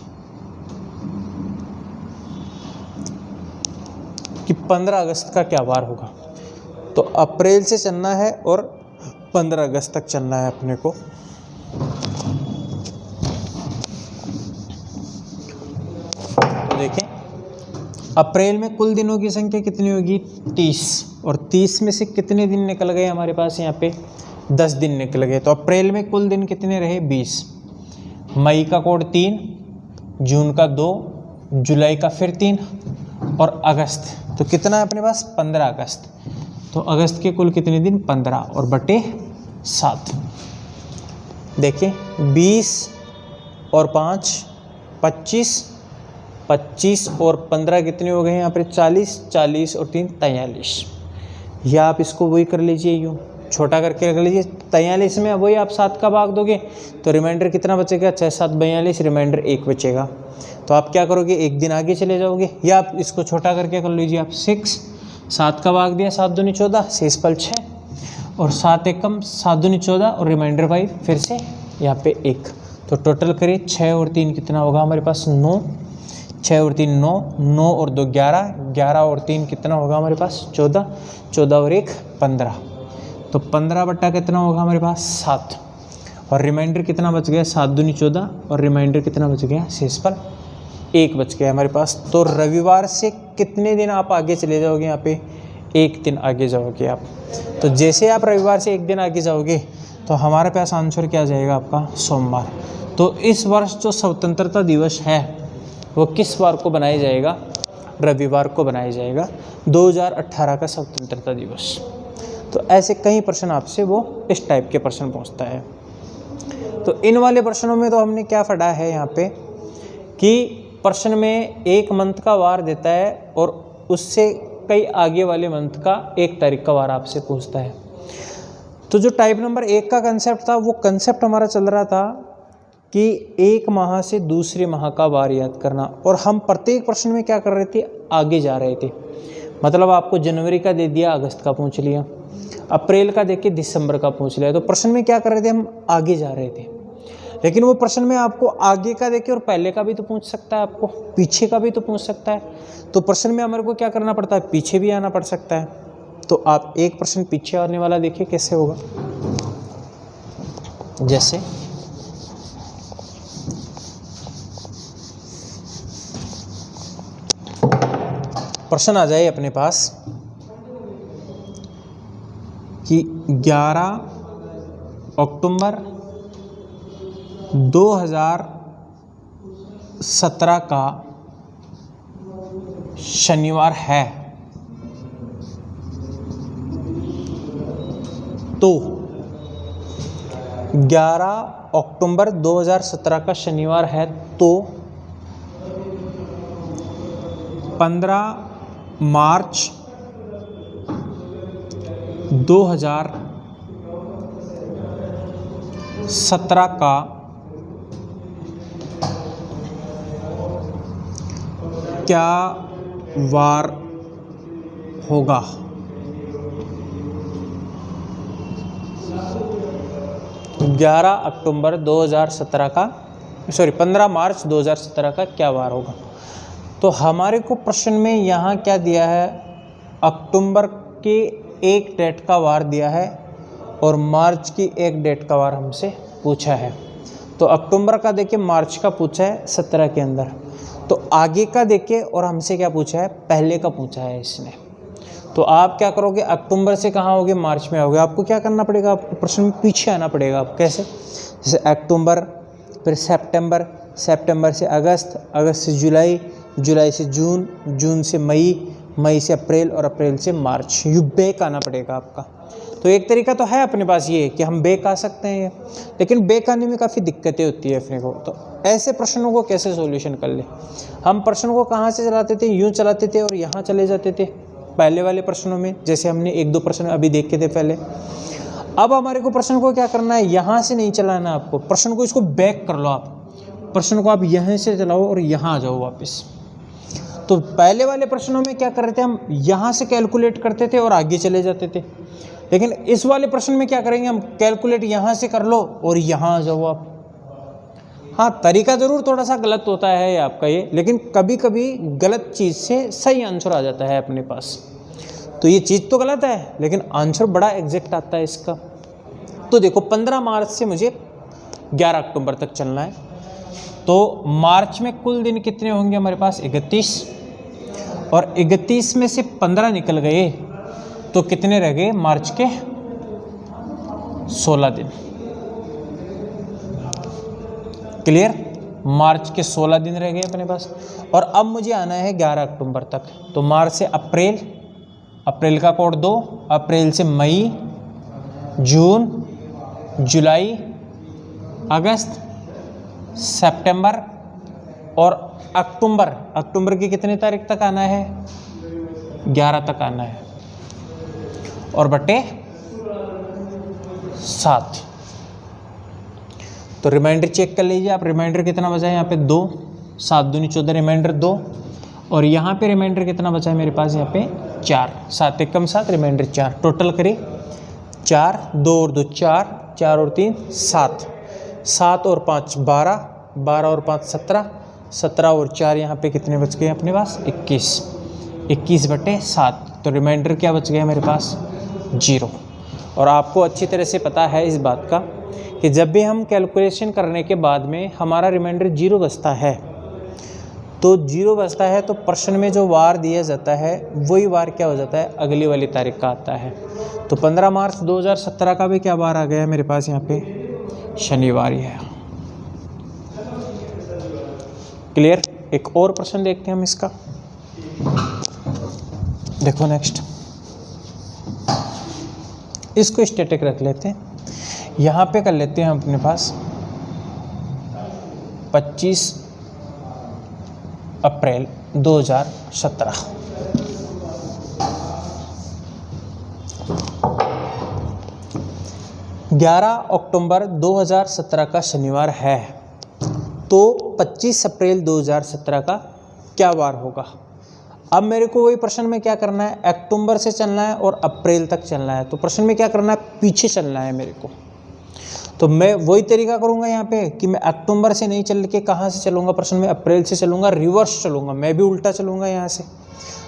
[SPEAKER 1] कि 15 अगस्त का क्या वार होगा। तो अप्रैल से चलना है और 15 अगस्त तक चलना है अपने को। तो देखें, अप्रैल में कुल दिनों की संख्या कितनी होगी 30, और 30 में से कितने दिन निकल गए हमारे पास यहाँ पे 10 दिन निकल गए। तो अप्रैल में कुल दिन कितने रहे 20, मई का कोड 3, जून का 2, जुलाई का फिर 3 और अगस्त तो कितना है अपने पास 15 अगस्त। तो अगस्त के कुल कितने दिन 15 और बटे 7। देखिए 20 और 5 25, 25 और 15 कितने हो गए यहाँ पर 40, 40 और 3 43। या आप इसको वही कर लीजिए, यूँ छोटा करके रख लीजिए। 43 में वही आप 7 का भाग दोगे तो रिमाइंडर कितना बचेगा 6 7 42, रिमाइंडर 1 बचेगा। तो आप क्या करोगे, एक दिन आगे चले जाओगे, या आप इसको छोटा करके कर लीजिए आप 6, 7 का भाग दिया 7 दूनी 14, शेषफल 6 और 7 एकम 7 दूनी 14 और रिमाइंडर 5 फिर से यहाँ पे 1। तो टोटल करिए 6 और 3 कितना होगा हमारे पास 9, 6 और 3 9, 9 और 2 11, 11 और 3 कितना होगा हमारे पास 14, 14 और 1 15। तो 15 बट्टा कितना होगा हमारे पास 7 और रिमाइंडर कितना बच गया 7 दूनी 14 और रिमाइंडर कितना बच गया शेषफल 1 बच गया हमारे पास। तो रविवार से कितने दिन आप आगे चले जाओगे यहाँ पे? 1 दिन आगे जाओगे आप। तो जैसे आप रविवार से 1 दिन आगे जाओगे तो हमारे पास आंसर क्या आ जाएगा आपका? सोमवार। तो इस वर्ष जो स्वतंत्रता दिवस है वो किस वार को बनाया जाएगा? रविवार को बनाया जाएगा, 2018 का स्वतंत्रता दिवस। तो ऐसे कई प्रश्न आपसे वो इस टाइप के प्रश्न पूछता है। तो इन वाले प्रश्नों में तो हमने क्या पढ़ा है यहाँ पे कि प्रश्न में एक मंथ का वार देता है और उससे कई आगे वाले मंथ का 1 तारीख का वार आपसे पूछता है। तो जो टाइप नंबर 1 का कंसेप्ट था वो कंसेप्ट हमारा चल रहा था कि एक माह से दूसरे माह का वार याद करना, और हम प्रत्येक प्रश्न में क्या कर रहे थे? आगे जा रहे थे। मतलब आपको जनवरी का दे दिया, अगस्त का पूछ लिया, अप्रैल का देके दिसंबर का पूछ लिया। तो प्रश्न में क्या कर रहे थे? हम आगे जा रहे थे। लेकिन वो प्रश्न में आपको आगे का देके और पहले का भी तो पूछ सकता है, आपको पीछे का भी तो पूछ सकता है। तो प्रश्न में हमारे को क्या करना पड़ता है? पीछे भी आना पड़ सकता है। तो आप एक प्रश्न पीछे आने वाला देखिए कैसे होगा। जैसे प्रश्न आ जाए अपने पास कि 11 अक्टूबर 2017 का शनिवार है, तो 11 अक्टूबर 2017 का शनिवार है तो 15 मार्च 2017 का क्या वार होगा? ग्यारह अक्टूबर 2017 का 15 मार्च 2017 का क्या वार होगा? तो हमारे को प्रश्न में यहाँ क्या दिया है? अक्टूबर के 1 डेट का वार दिया है और मार्च की 1 डेट का वार हमसे पूछा है। तो अक्टूबर का देखिए, मार्च का पूछा है 17 के अंदर, तो आगे का देखिए और हमसे क्या पूछा है? पहले का पूछा है इसने। तो आप क्या करोगे? अक्टूबर से कहाँ आओगे? मार्च में आओगे। आपको क्या करना पड़ेगा? आपको प्रश्न में पीछे आना पड़ेगा। आप कैसे? जैसे अक्टूबर, फिर सितंबर, सितंबर से अगस्त, अगस्त से जुलाई, जुलाई से जून, जून से मई, मई से अप्रैल और अप्रैल से मार्च। यू बैक आना पड़ेगा आपका। तो एक तरीका तो है अपने पास ये कि हम बैक आ सकते हैं, लेकिन बैक आने में काफ़ी दिक्कतें होती है अपने को। तो ऐसे प्रश्नों को कैसे सॉल्यूशन कर ले? हम प्रश्न को कहाँ से चलाते थे? यूँ चलाते थे और यहाँ चले जाते थे पहले वाले प्रश्नों में, जैसे हमने 1-2 प्रश्न अभी देखे थे पहले। अब हमारे को प्रश्न को क्या करना है? यहाँ से नहीं चलाना आपको प्रश्न को, इसको बैक कर लो आप। प्रश्न को आप यहाँ से चलाओ और यहाँ आ जाओ वापस। तो पहले वाले प्रश्नों में क्या कर रहे थे? हम यहाँ से कैलकुलेट करते थे और आगे चले जाते थे। लेकिन इस वाले प्रश्न में क्या करेंगे? हम कैलकुलेट यहाँ से कर लो और यहाँ आ जाओ आप। हाँ, तरीका ज़रूर थोड़ा सा गलत होता है आपका ये, लेकिन कभी कभी गलत चीज़ से सही आंसर आ जाता है अपने पास। तो ये चीज़ तो गलत है लेकिन आंसर बड़ा एग्जैक्ट आता है इसका। तो देखो 15 मार्च से मुझे 11 अक्टूबर तक चलना है। तो मार्च में कुल दिन कितने होंगे हमारे पास? 31, और 31 में से 15 निकल गए तो कितने रह गए? मार्च के 16 दिन। क्लियर? मार्च के 16 दिन रह गए अपने पास। और अब मुझे आना है 11 अक्टूबर तक। तो मार्च से अप्रैल, अप्रैल का कोड 2, अप्रैल से मई, जून, जुलाई, अगस्त, सितंबर और अक्टूबर। अक्टूबर की कितनी तारीख तक आना है? 11 तक आना है, और बटे 7। तो रिमाइंडर चेक कर लीजिए आप। रिमाइंडर कितना बचा है यहाँ पे? 2, 7 दूनी 14, रिमाइंडर 2। और यहाँ पे रिमाइंडर कितना बचा है मेरे पास? यहाँ पे 4, 7 एकम 7, रिमाइंडर 4। टोटल करिए 4, 2 और 2 4, 4 और 3 7, 7 और 5 12, 12 और 5 17, 17 और 4 यहाँ पे कितने बच गए अपने पास? 21, 21 बटे 7। तो रिमाइंडर क्या बच गया मेरे पास? 0। और आपको अच्छी तरह से पता है इस बात का कि जब भी हम कैलकुलेशन करने के बाद में हमारा रिमाइंडर 0 बचता है तो 0 बचता है, तो प्रश्न में जो वार दिया जाता है वही वार क्या हो जाता है, अगली वाली तारीख का आता है। तो 15 मार्च 2017 का भी क्या वार आ गया है मेरे पास यहाँ पे, शनिवार ही है। क्लियर। एक और प्रश्न देखते हैं हम इसका, देखो नेक्स्ट, इसको स्टैटिक रख लेते हैं। यहाँ पे कर लेते हैं हम अपने पास 25 अप्रैल 2017। ग्यारह अक्टूबर 2017 का शनिवार है, तो 25 अप्रैल 2017 का क्या वार होगा। अब मेरे को वही प्रश्न में क्या करना है, अक्टूबर से चलना है और अप्रैल तक चलना है। तो प्रश्न में क्या करना है, पीछे चलना है मेरे को। तो मैं वही तरीका करूंगा यहाँ पे कि मैं अक्टूबर से नहीं चल के कहाँ से चलूँगा, प्रश्न में अप्रैल से चलूँगा, रिवर्स चलूँगा, मैं भी उल्टा चलूँगा यहाँ से।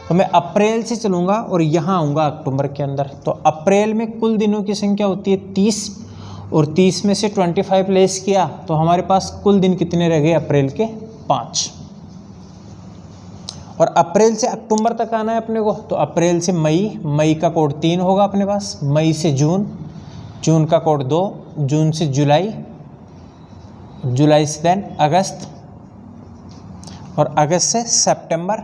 [SPEAKER 1] तो मैं अप्रैल से चलूँगा और यहाँ आऊँगा अक्टूबर के अंदर। तो अप्रैल में कुल दिनों की संख्या होती है 30, और 30 में से 25 लेस किया तो हमारे पास कुल दिन कितने रह गए, अप्रैल के 5। और अप्रैल से अक्टूबर तक आना है अपने को, तो अप्रैल से मई, मई का कोड 3 होगा अपने पास, मई से जून, जून का कोड 2, जून से जुलाई, जुलाई से देन अगस्त, और अगस्त से सितंबर,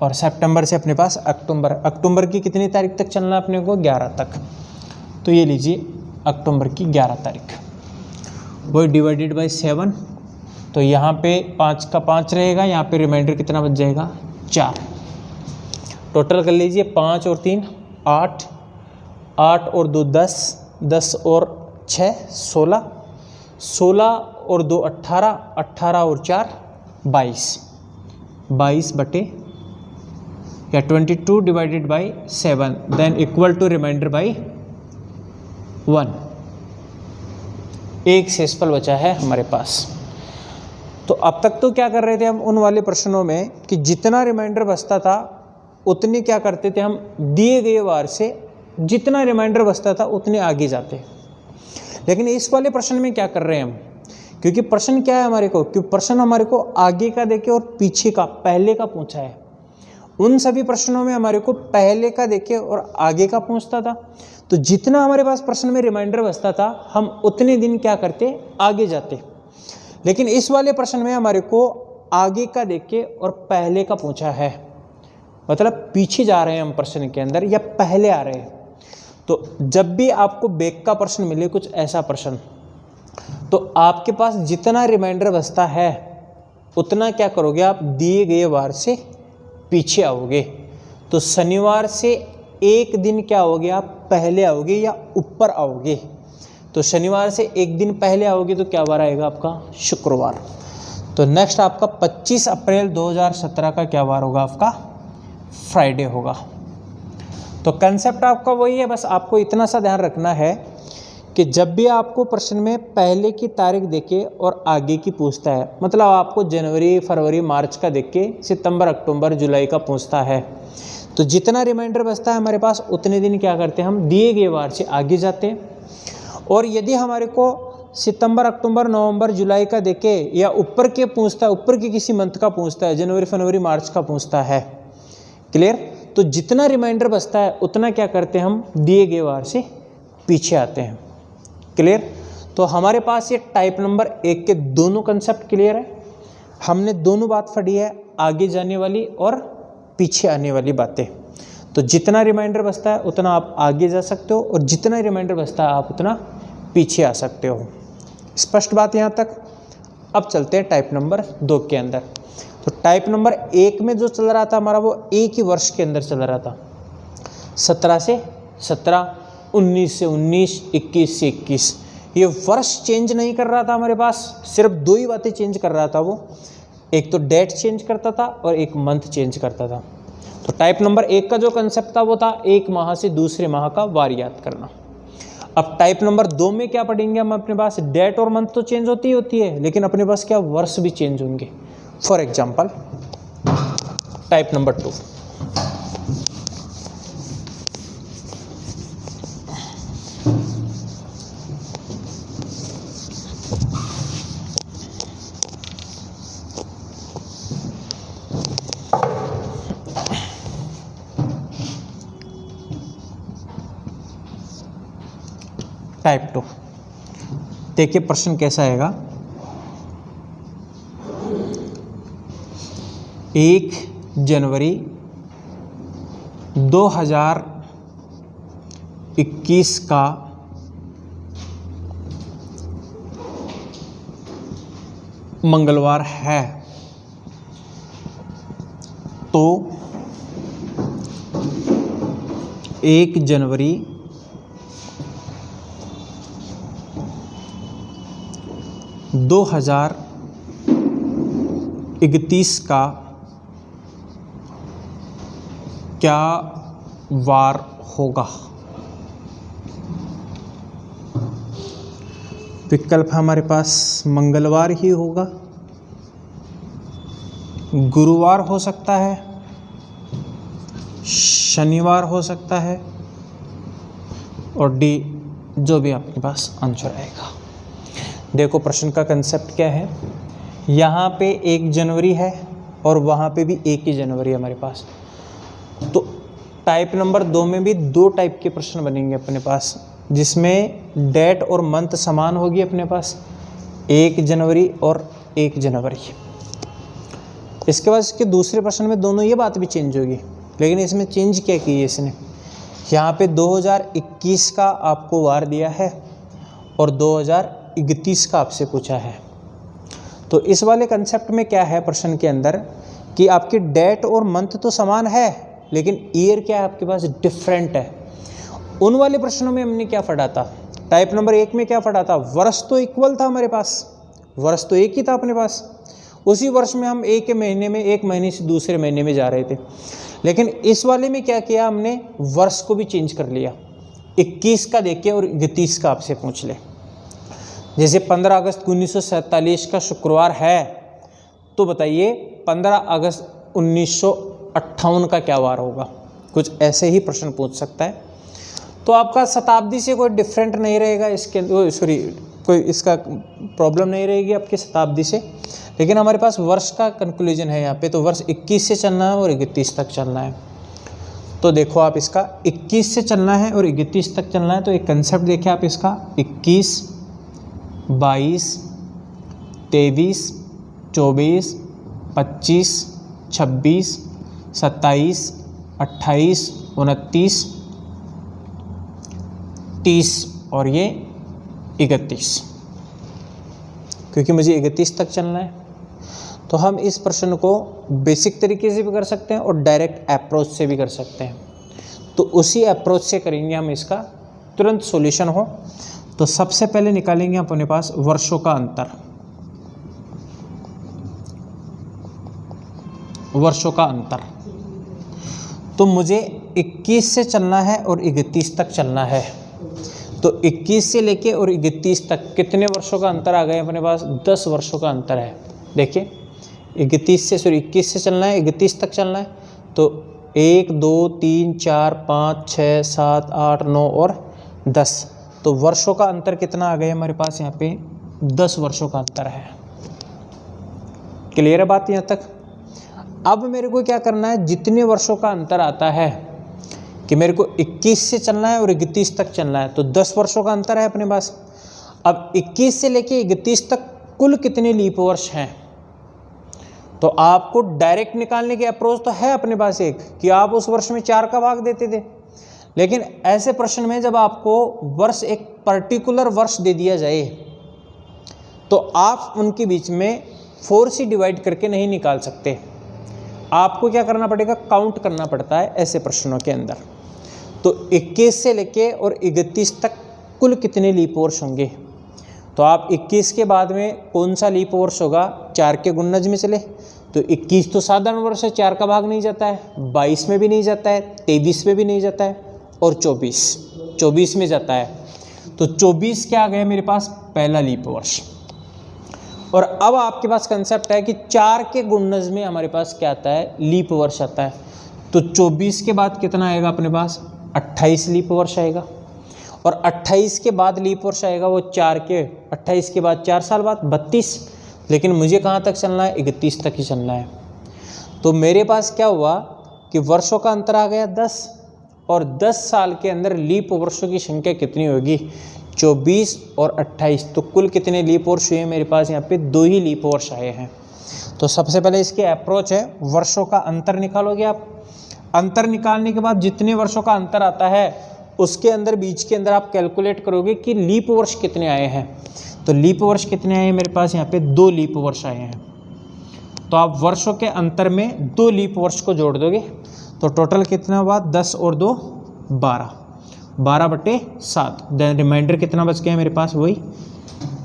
[SPEAKER 1] और सितंबर से अपने पास अक्टूबर। अक्टूबर की कितनी तारीख तक चलना है अपने को, 11 तक। तो ये लीजिए अक्टूबर की 11 तारीख, वही डिवाइडेड बाय 7, तो यहाँ पे 5 का 5 रहेगा, यहाँ पे रिमाइंडर कितना बच जाएगा, 4। टोटल कर लीजिए 5 और 3 8, 8 और 2 10, 10 और 6 16, 16 और 2 18, 18 और 4 22, 22 बटे या 22 divided by 7, then equal to remainder by 1। एक शेषफल बचा है हमारे पास। तो अब तक तो क्या कर रहे थे हम उन वाले प्रश्नों में कि जितना रिमाइंडर बचता था उतने क्या करते थे हम, दिए गए वार से जितना रिमाइंडर बचता था उतने आगे जाते। लेकिन इस वाले प्रश्न में क्या कर रहे हैं हम, क्योंकि प्रश्न क्या है हमारे को, क्योंकि प्रश्न हमारे को आगे का देके और पीछे का, पहले का पूछा है। उन सभी प्रश्नों में हमारे को पहले का देके और आगे का पूछता था। तो जितना हमारे पास प्रश्न में रिमाइंडर बचता था हम उतने दिन क्या करते, आगे जाते। लेकिन इस वाले प्रश्न में हमारे को आगे का देके और पहले का पूछा है, मतलब पीछे जा रहे हैं हम प्रश्न के अंदर या पहले आ रहे हैं। तो जब भी आपको बैक का प्रश्न मिले, कुछ ऐसा प्रश्न, तो आपके पास जितना रिमाइंडर बचता है उतना क्या करोगे आप, दिए गए वार से पीछे आओगे। तो शनिवार से एक दिन क्या आओगे आप, पहले आओगे या ऊपर आओगे। तो शनिवार से एक दिन पहले आओगे तो क्या वार आएगा आपका, शुक्रवार। तो नेक्स्ट आपका 25 अप्रैल 2017 का क्या वार होगा आपका, फ्राइडे होगा। तो कंसेप्ट आपका वही है, बस आपको इतना सा ध्यान रखना है कि जब भी आपको प्रश्न में पहले की तारीख देके और आगे की पूछता है, मतलब आपको जनवरी फरवरी मार्च का देख के सितंबर अक्टूबर जुलाई का पूछता है, तो जितना रिमाइंडर बचता है हमारे पास उतने दिन क्या करते हैं, हम दिए गए वार से आगे जाते हैं। और यदि हमारे को सितंबर अक्टूबर नवंबर जुलाई का देके या ऊपर के पूछता है, ऊपर के किसी मंथ का पूछता है, जनवरी फरवरी मार्च का पूछता है, क्लियर। तो जितना रिमाइंडर बचता है उतना क्या करते हैं, हम दिए गए वार से पीछे आते हैं, क्लियर। तो हमारे पास ये टाइप नंबर 1 के दोनों कंसेप्ट क्लियर है। हमने दोनों बात पढ़ी है, आगे जाने वाली और पीछे आने वाली बातें। तो जितना रिमाइंडर बचता है उतना आप आगे जा सकते हो और जितना रिमाइंडर बचता है आप उतना पीछे आ सकते हो। स्पष्ट बात यहाँ तक। अब चलते हैं टाइप नंबर 2 के अंदर। तो टाइप नंबर 1 में जो चल रहा था हमारा, वो एक ही वर्ष के अंदर चल रहा था, 17 से 17, 19 से 19, 21 से 21। ये वर्ष चेंज नहीं कर रहा था हमारे पास, सिर्फ 2 ही बातें चेंज कर रहा था वो, एक तो डेट चेंज करता था और एक मंथ चेंज करता था। तो टाइप नंबर 1 का जो कंसेप्ट था वो था एक माह से दूसरे माह का वार याद करना। अब टाइप नंबर 2 में क्या पढ़ेंगे हम, अपने पास डेट और मंथ तो चेंज होती है, लेकिन अपने पास क्या वर्ष भी चेंज होंगे। For example type number 2, type 2। देखिए प्रश्न कैसा आएगा। 1 जनवरी 2021 का मंगलवार है, तो 1 जनवरी 2031 का क्या वार होगा। विकल्प हमारे पास मंगलवार ही होगा, गुरुवार हो सकता है, शनिवार हो सकता है, और डी जो भी आपके पास आंसर आएगा। देखो प्रश्न का कंसेप्ट क्या है। यहाँ पे 1 जनवरी है और वहाँ पे भी 1 ही जनवरी है हमारे पास, तो टाइप नंबर 2 में भी 2 टाइप के प्रश्न बनेंगे अपने पास, जिसमें डेट और मंथ समान होगी अपने पास, 1 जनवरी और 1 जनवरी। इसके बाद इसके दूसरे प्रश्न में दोनों ये बात भी चेंज होगी, लेकिन इसमें चेंज क्या की है इसने, यहाँ पे 2021 का आपको वार दिया है और 2031 का आपसे पूछा है। तो इस वाले कंसेप्ट में क्या है प्रश्न के अंदर कि आपकी डेट और मंथ तो समान है, लेकिन ईयर क्या है आपके पास डिफरेंट है। उन वाले प्रश्नों में हमने क्या पढ़ा था, टाइप नंबर 1 में क्या पढ़ा था, वर्ष तो इक्वल था हमारे पास, वर्ष तो एक ही था अपने पास, उसी वर्ष में हम एक महीने से दूसरे महीने में जा रहे थे। लेकिन इस वाले में क्या किया हमने, वर्ष को भी चेंज कर लिया, 21 का देखे और 31 का आपसे पूछ ले। जैसे 15 अगस्त 1947 का शुक्रवार है, तो बताइए 15 अगस्त 1958 का क्या वार होगा, कुछ ऐसे ही प्रश्न पूछ सकता है। तो आपका शताब्दी से कोई डिफरेंट नहीं रहेगा इसके, कोई इसका प्रॉब्लम नहीं रहेगी आपके शताब्दी से, लेकिन हमारे पास वर्ष का कंक्लूजन है यहाँ पे, तो वर्ष 21 से चलना है और 31 तक चलना है। तो देखो आप इसका 21 से चलना है और 31 तक चलना है, तो एक कंसेप्ट देखिए आप इसका 21, 22, 23, 24, 25, 26, 27, 28, 29, 30 और ये 31, क्योंकि मुझे 31 तक चलना है। तो हम इस प्रश्न को बेसिक तरीके से भी कर सकते हैं और डायरेक्ट अप्रोच से भी कर सकते हैं, तो उसी अप्रोच से करेंगे हम इसका, तुरंत सॉल्यूशन हो। तो सबसे पहले निकालेंगे अपने पास वर्षों का अंतर, वर्षों का अंतर। तो मुझे 21 से चलना है और 31 तक चलना है, तो 21 से लेके और 31 तक कितने वर्षों का अंतर आ गए अपने पास, 10 वर्षों का अंतर है। देखिए 21 से चलना है, 31 तक चलना है, तो 1 2 3 4 5 6 7 8 9 और 10, तो वर्षों का अंतर कितना आ गया हमारे पास, यहाँ पे 10 वर्षों का अंतर है। क्लियर है बात यहाँ तक। अब मेरे को क्या करना है, जितने वर्षों का अंतर आता है कि मेरे को 21 से चलना है और 31 तक चलना है, तो 10 वर्षों का अंतर है अपने पास। अब 21 से लेके 31 तक कुल कितने लीप वर्ष हैं, तो आपको डायरेक्ट निकालने की अप्रोच तो है अपने पास एक, कि आप उस वर्ष में 4 का भाग देते थे। लेकिन ऐसे प्रश्न में जब आपको वर्ष, एक पर्टिकुलर वर्ष दे दिया जाए, तो आप उनके बीच में 4 से डिवाइड करके नहीं निकाल सकते, आपको क्या करना पड़ेगा, काउंट करना पड़ता है ऐसे प्रश्नों के अंदर। तो 21 से लेके और 31 तक कुल कितने लीप वर्ष होंगे, तो आप 21 के बाद में कौन सा लीप वर्ष होगा, 4 के गुणज में चले, तो 21 तो साधारण वर्ष है, 4 का भाग नहीं जाता है, 22 में भी नहीं जाता है, 23 में भी नहीं जाता है, और 24 में जाता है। तो 24 क्या आ गया मेरे पास, पहला लीप वर्ष। और अब आपके पास कंसेप्ट है कि 4 के गुणज में हमारे पास क्या आता है, लीप वर्ष आता है। तो 24 के बाद कितना आएगा अपने पास, 28 लीप वर्ष आएगा, और 28 के बाद लीप वर्ष आएगा वो 4 के, 28 के बाद 4 साल बाद 32। लेकिन मुझे कहाँ तक चलना है, 31 तक ही चलना है। तो मेरे पास क्या हुआ कि वर्षों का अंतर आ गया 10, और 10 साल के अंदर लीप वर्षों की संख्या कितनी होगी, 24 और 28, तो कुल कितने लीप वर्ष हुए मेरे पास? यहाँ पे 2 ही लीप वर्ष आए हैं। तो सबसे पहले इसकी अप्रोच है, वर्षों का अंतर निकालोगे आप। अंतर निकालने के बाद जितने वर्षों का अंतर आता है उसके अंदर बीच के अंदर आप कैलकुलेट करोगे कि लीप वर्ष कितने आए हैं। तो लीप वर्ष कितने आए हैं मेरे पास? यहाँ पे 2 लीप वर्ष आए हैं। तो आप वर्षों के अंतर में 2 लीप वर्ष को जोड़ दोगे तो टोटल कितना हुआ? 10 और 2 12, 12/7। देन रिमाइंडर कितना बच गया मेरे पास? वही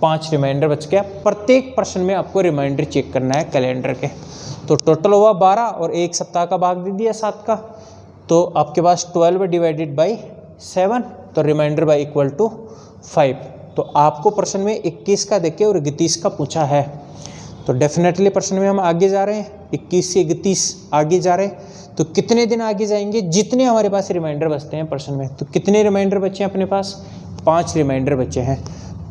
[SPEAKER 1] 5 रिमाइंडर बच गया। प्रत्येक प्रश्न में आपको रिमाइंडर चेक करना है कैलेंडर के। तो टोटल हुआ 12 और 1 सप्ताह का भाग दे दिया 7 का, तो आपके पास 12 डिवाइडेड बाई 7, तो रिमाइंडर बाई इक्वल टू 5। तो आपको प्रश्न में 21 का देखे और 31 का पूछा है, तो डेफिनेटली प्रश्न में हम आगे जा रहे हैं, 21 से 31 आगे जा रहे हैं। तो कितने दिन आगे जाएंगे? जितने हमारे पास रिमाइंडर बचते हैं प्रश्न में। तो कितने रिमाइंडर बचे हैं अपने पास? 5 रिमाइंडर बचे हैं।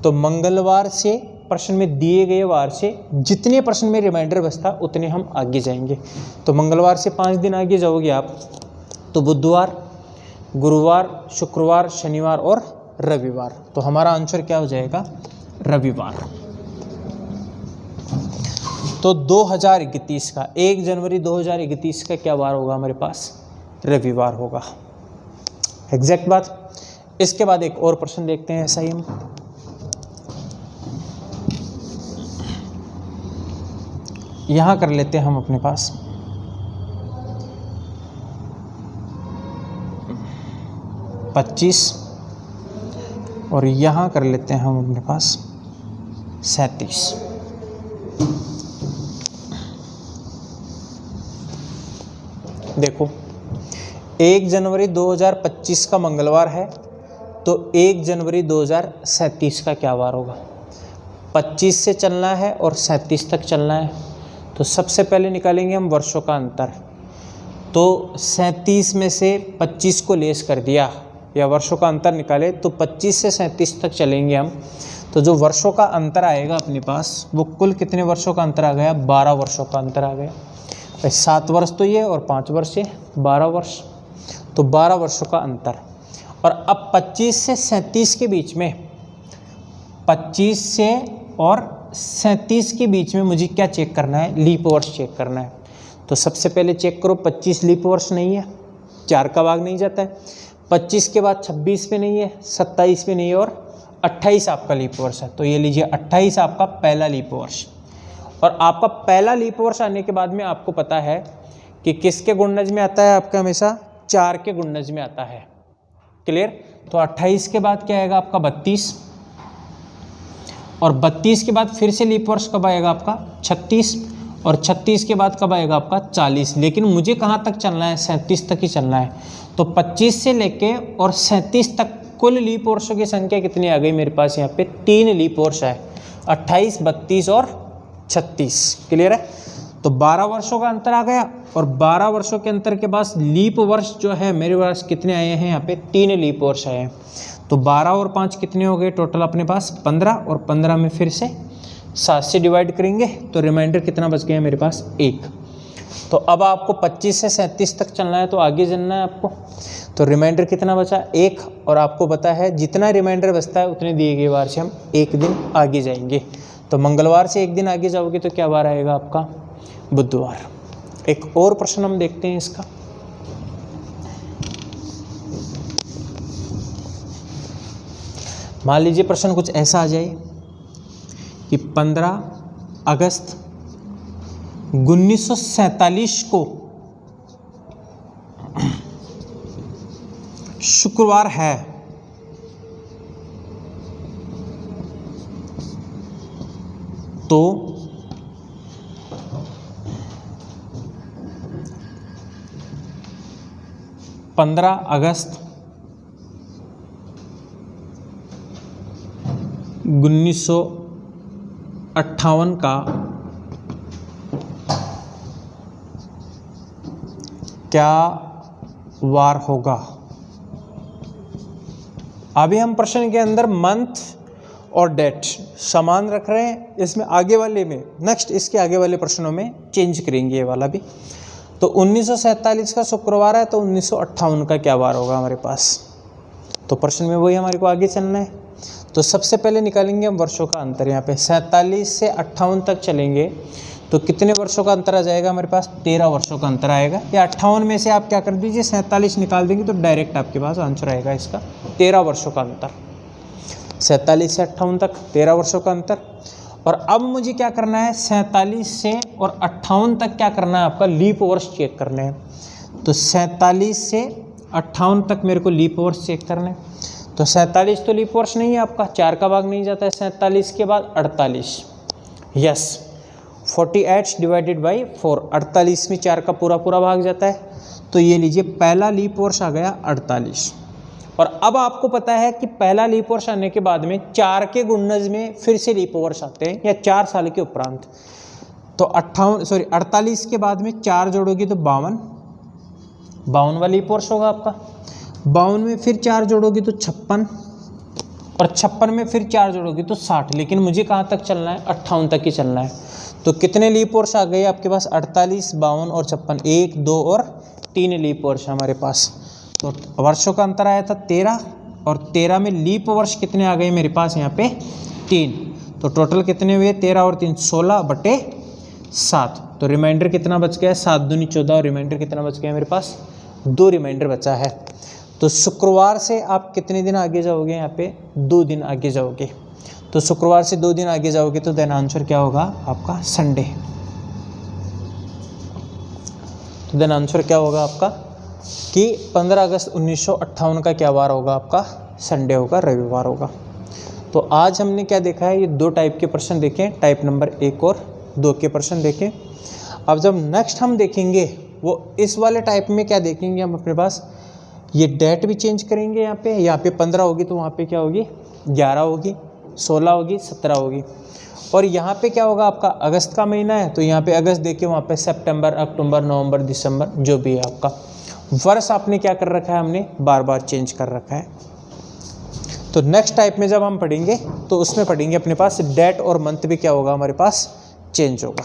[SPEAKER 1] तो मंगलवार से प्रश्न में दिए गए वार से जितने प्रश्न में रिमाइंडर बचता उतने हम आगे जाएंगे। तो मंगलवार से 5 दिन आगे जाओगे आप, तो बुधवार, गुरुवार, शुक्रवार, शनिवार और रविवार। तो हमारा आंसर क्या हो जाएगा? रविवार। तो 2031 का 1 जनवरी 2031 का क्या वार होगा हमारे पास? रविवार होगा। एग्जैक्ट बात। इसके बाद एक और प्रश्न देखते हैं ऐसा ही हम। यहाँ कर लेते हैं हम अपने पास 25 और यहाँ कर लेते हैं हम अपने पास 37। देखो 1 जनवरी 2025 का मंगलवार है, तो 1 जनवरी 2037 का क्या वार होगा? 25 से चलना है और 37 तक चलना है। तो सबसे पहले निकालेंगे हम वर्षों का अंतर। तो 37 में से 25 को लेस कर दिया या वर्षों का अंतर निकाले, तो 25 से 37 तक चलेंगे हम। तो जो वर्षों का अंतर आएगा अपने पास वो कुल कितने वर्षों का अंतर आ गया? 12 वर्षों का अंतर आ गया। 7 वर्ष तो ये और 5 वर्ष ये, 12 वर्ष। तो 12 वर्षों का अंतर। और अब 25 से 37 के बीच में, 25 से और 37 के बीच में मुझे क्या चेक करना है? लीप वर्ष चेक करना है। तो सबसे पहले चेक करो, 25 लीप वर्ष नहीं है, 4 का भाग नहीं जाता है। 25 के बाद 26 पे नहीं है, 27 पे नहीं है और 28 आपका लीप वर्ष है। तो ये लीजिए 28 आपका पहला लीप वर्ष। और आपका पहला लीप वर्ष आने के बाद में आपको पता है कि किसके गुणज में आता है? आपका हमेशा 4 के गुणज में आता है। क्लियर? तो 28 के बाद क्या आएगा आपका? 32, और 32 के बाद फिर से लीप वर्ष कब आएगा आपका? 36, और 36 के बाद कब आएगा आपका? 40। लेकिन मुझे कहाँ तक चलना है? 37 तक ही चलना है। तो 25 से लेके और 37 तक कुल लीप वर्षों की संख्या कितनी आ गई मेरे पास? यहाँ पे 3 लीप वर्ष है, 28, 32 और 36। क्लियर है? तो 12 वर्षों का अंतर आ गया, और 12 वर्षों के अंतर के पास लीप वर्ष जो है मेरे पास कितने आए हैं? यहाँ पे 3 लीप वर्ष आए हैं। तो 12 और 5 कितने हो गए टोटल अपने पास? 15, और 15 में फिर से 7 से डिवाइड करेंगे तो रिमाइंडर कितना बच गया मेरे पास? 1। तो अब आपको 25 से 37 तक चलना है, तो आगे चलना है आपको। तो रिमाइंडर कितना बचा? 1। और आपको पता है जितना रिमाइंडर बचता है उतने दिए गए वार से हम 1 दिन आगे जाएंगे। तो मंगलवार से 1 दिन आगे जाओगे तो क्या वार आएगा आपका? बुधवार। एक और प्रश्न हम देखते हैं इसका। मान लीजिए प्रश्न कुछ ऐसा आ जाए कि 15 अगस्त 1947 को शुक्रवार है, तो 15 अगस्त 1958 का क्या वार होगा? अभी हम प्रश्न के अंदर मंथ और डेट समान रख रहे हैं, इसमें आगे वाले में नेक्स्ट इसके आगे वाले प्रश्नों में चेंज करेंगे ये वाला भी। तो 1947 का शुक्रवार है, तो 1958 का क्या वार होगा हमारे पास? तो प्रश्न में वही हमारे को आगे चलना है। तो सबसे पहले निकालेंगे हम वर्षों का अंतर। यहाँ पे 47 से 58 तक चलेंगे तो कितने वर्षों का अंतर आ जाएगा हमारे पास? 13 वर्षों का अंतर आएगा। या 58 में से आप क्या कर दीजिए 47 निकाल देंगे तो डायरेक्ट आपके पास आंसर आएगा इसका 13 वर्षों का अंतर। 47 से 58 तक 13 वर्षों का अंतर। और अब मुझे क्या करना है, 47 से और 58 तक क्या करना है आपका? लीप वर्ष चेक करने हैं। तो 47 से 58 तक मेरे को लीप वर्ष चेक करना है। तो 47 तो लीप वर्ष नहीं है आपका, 4 का भाग नहीं जाता है 47 के बाद 48। यस, 48 डिवाइडेड बाई 4, 48 में 4 का पूरा पूरा भाग जाता है। तो ये लीजिए पहला लीप वर्ष आ गया 48। और अब आपको पता है कि पहला लीप वर्ष आने के बाद में 4 के गुणज में फिर से लीप वर्ष आते हैं या 4 साल के उपरांत। तो 48 के बाद में 4 जोड़ोगे तो 52 वाला लीप वर्ष होगा आपका। 52 में फिर 4 जोड़ोगे तो 56, और 56 में फिर 4 जोड़ोगे तो 60। लेकिन मुझे कहाँ तक चलना है? 58 तक ही चलना है। तो कितने लीप वर्ष आ गए आपके पास? 48, 52 और 56, 1, 2 और 3 लीप वर्ष हमारे पास। तो वर्षों का अंतर आया था 13, और 13 में लीप वर्ष कितने आ गए मेरे पास? यहाँ पे 3। तो टोटल कितने हुए? 13 और 3 16/7। तो रिमाइंडर कितना बच गया? 7 दूनी 14, और रिमाइंडर कितना बच गया मेरे पास? 2 रिमाइंडर बचा है। तो शुक्रवार से आप कितने दिन आगे जाओगे? यहाँ पे 2 दिन आगे जाओगे। तो शुक्रवार से 2 दिन आगे जाओगे तो देन आंसर क्या होगा आपका? संडे। तो देन आंसर क्या होगा आपका कि 15 अगस्त 1958 का क्या वार होगा आपका? संडे होगा, रविवार होगा। तो आज हमने क्या देखा है? ये 2 टाइप के प्रश्न देखे, टाइप नंबर 1 और 2 के प्रश्न देखे। अब जब नेक्स्ट हम देखेंगे वो इस वाले टाइप में क्या देखेंगे हम अपने पास, ये डेट भी चेंज करेंगे। यहाँ पे 15 होगी तो वहाँ पे क्या होगी? 11 होगी, 16 होगी, 17 होगी। और यहाँ पे क्या होगा आपका? अगस्त का महीना है तो यहाँ पे अगस्त देखिए, वहाँ पे सितंबर, अक्टूबर, नवंबर, दिसंबर, जो भी है आपका वर्ष आपने क्या कर रखा है? हमने बार बार चेंज कर रखा है। तो नेक्स्ट टाइप में जब हम पढ़ेंगे तो उसमें पढ़ेंगे अपने पास डेट और मंथ भी क्या होगा हमारे पास? चेंज होगा।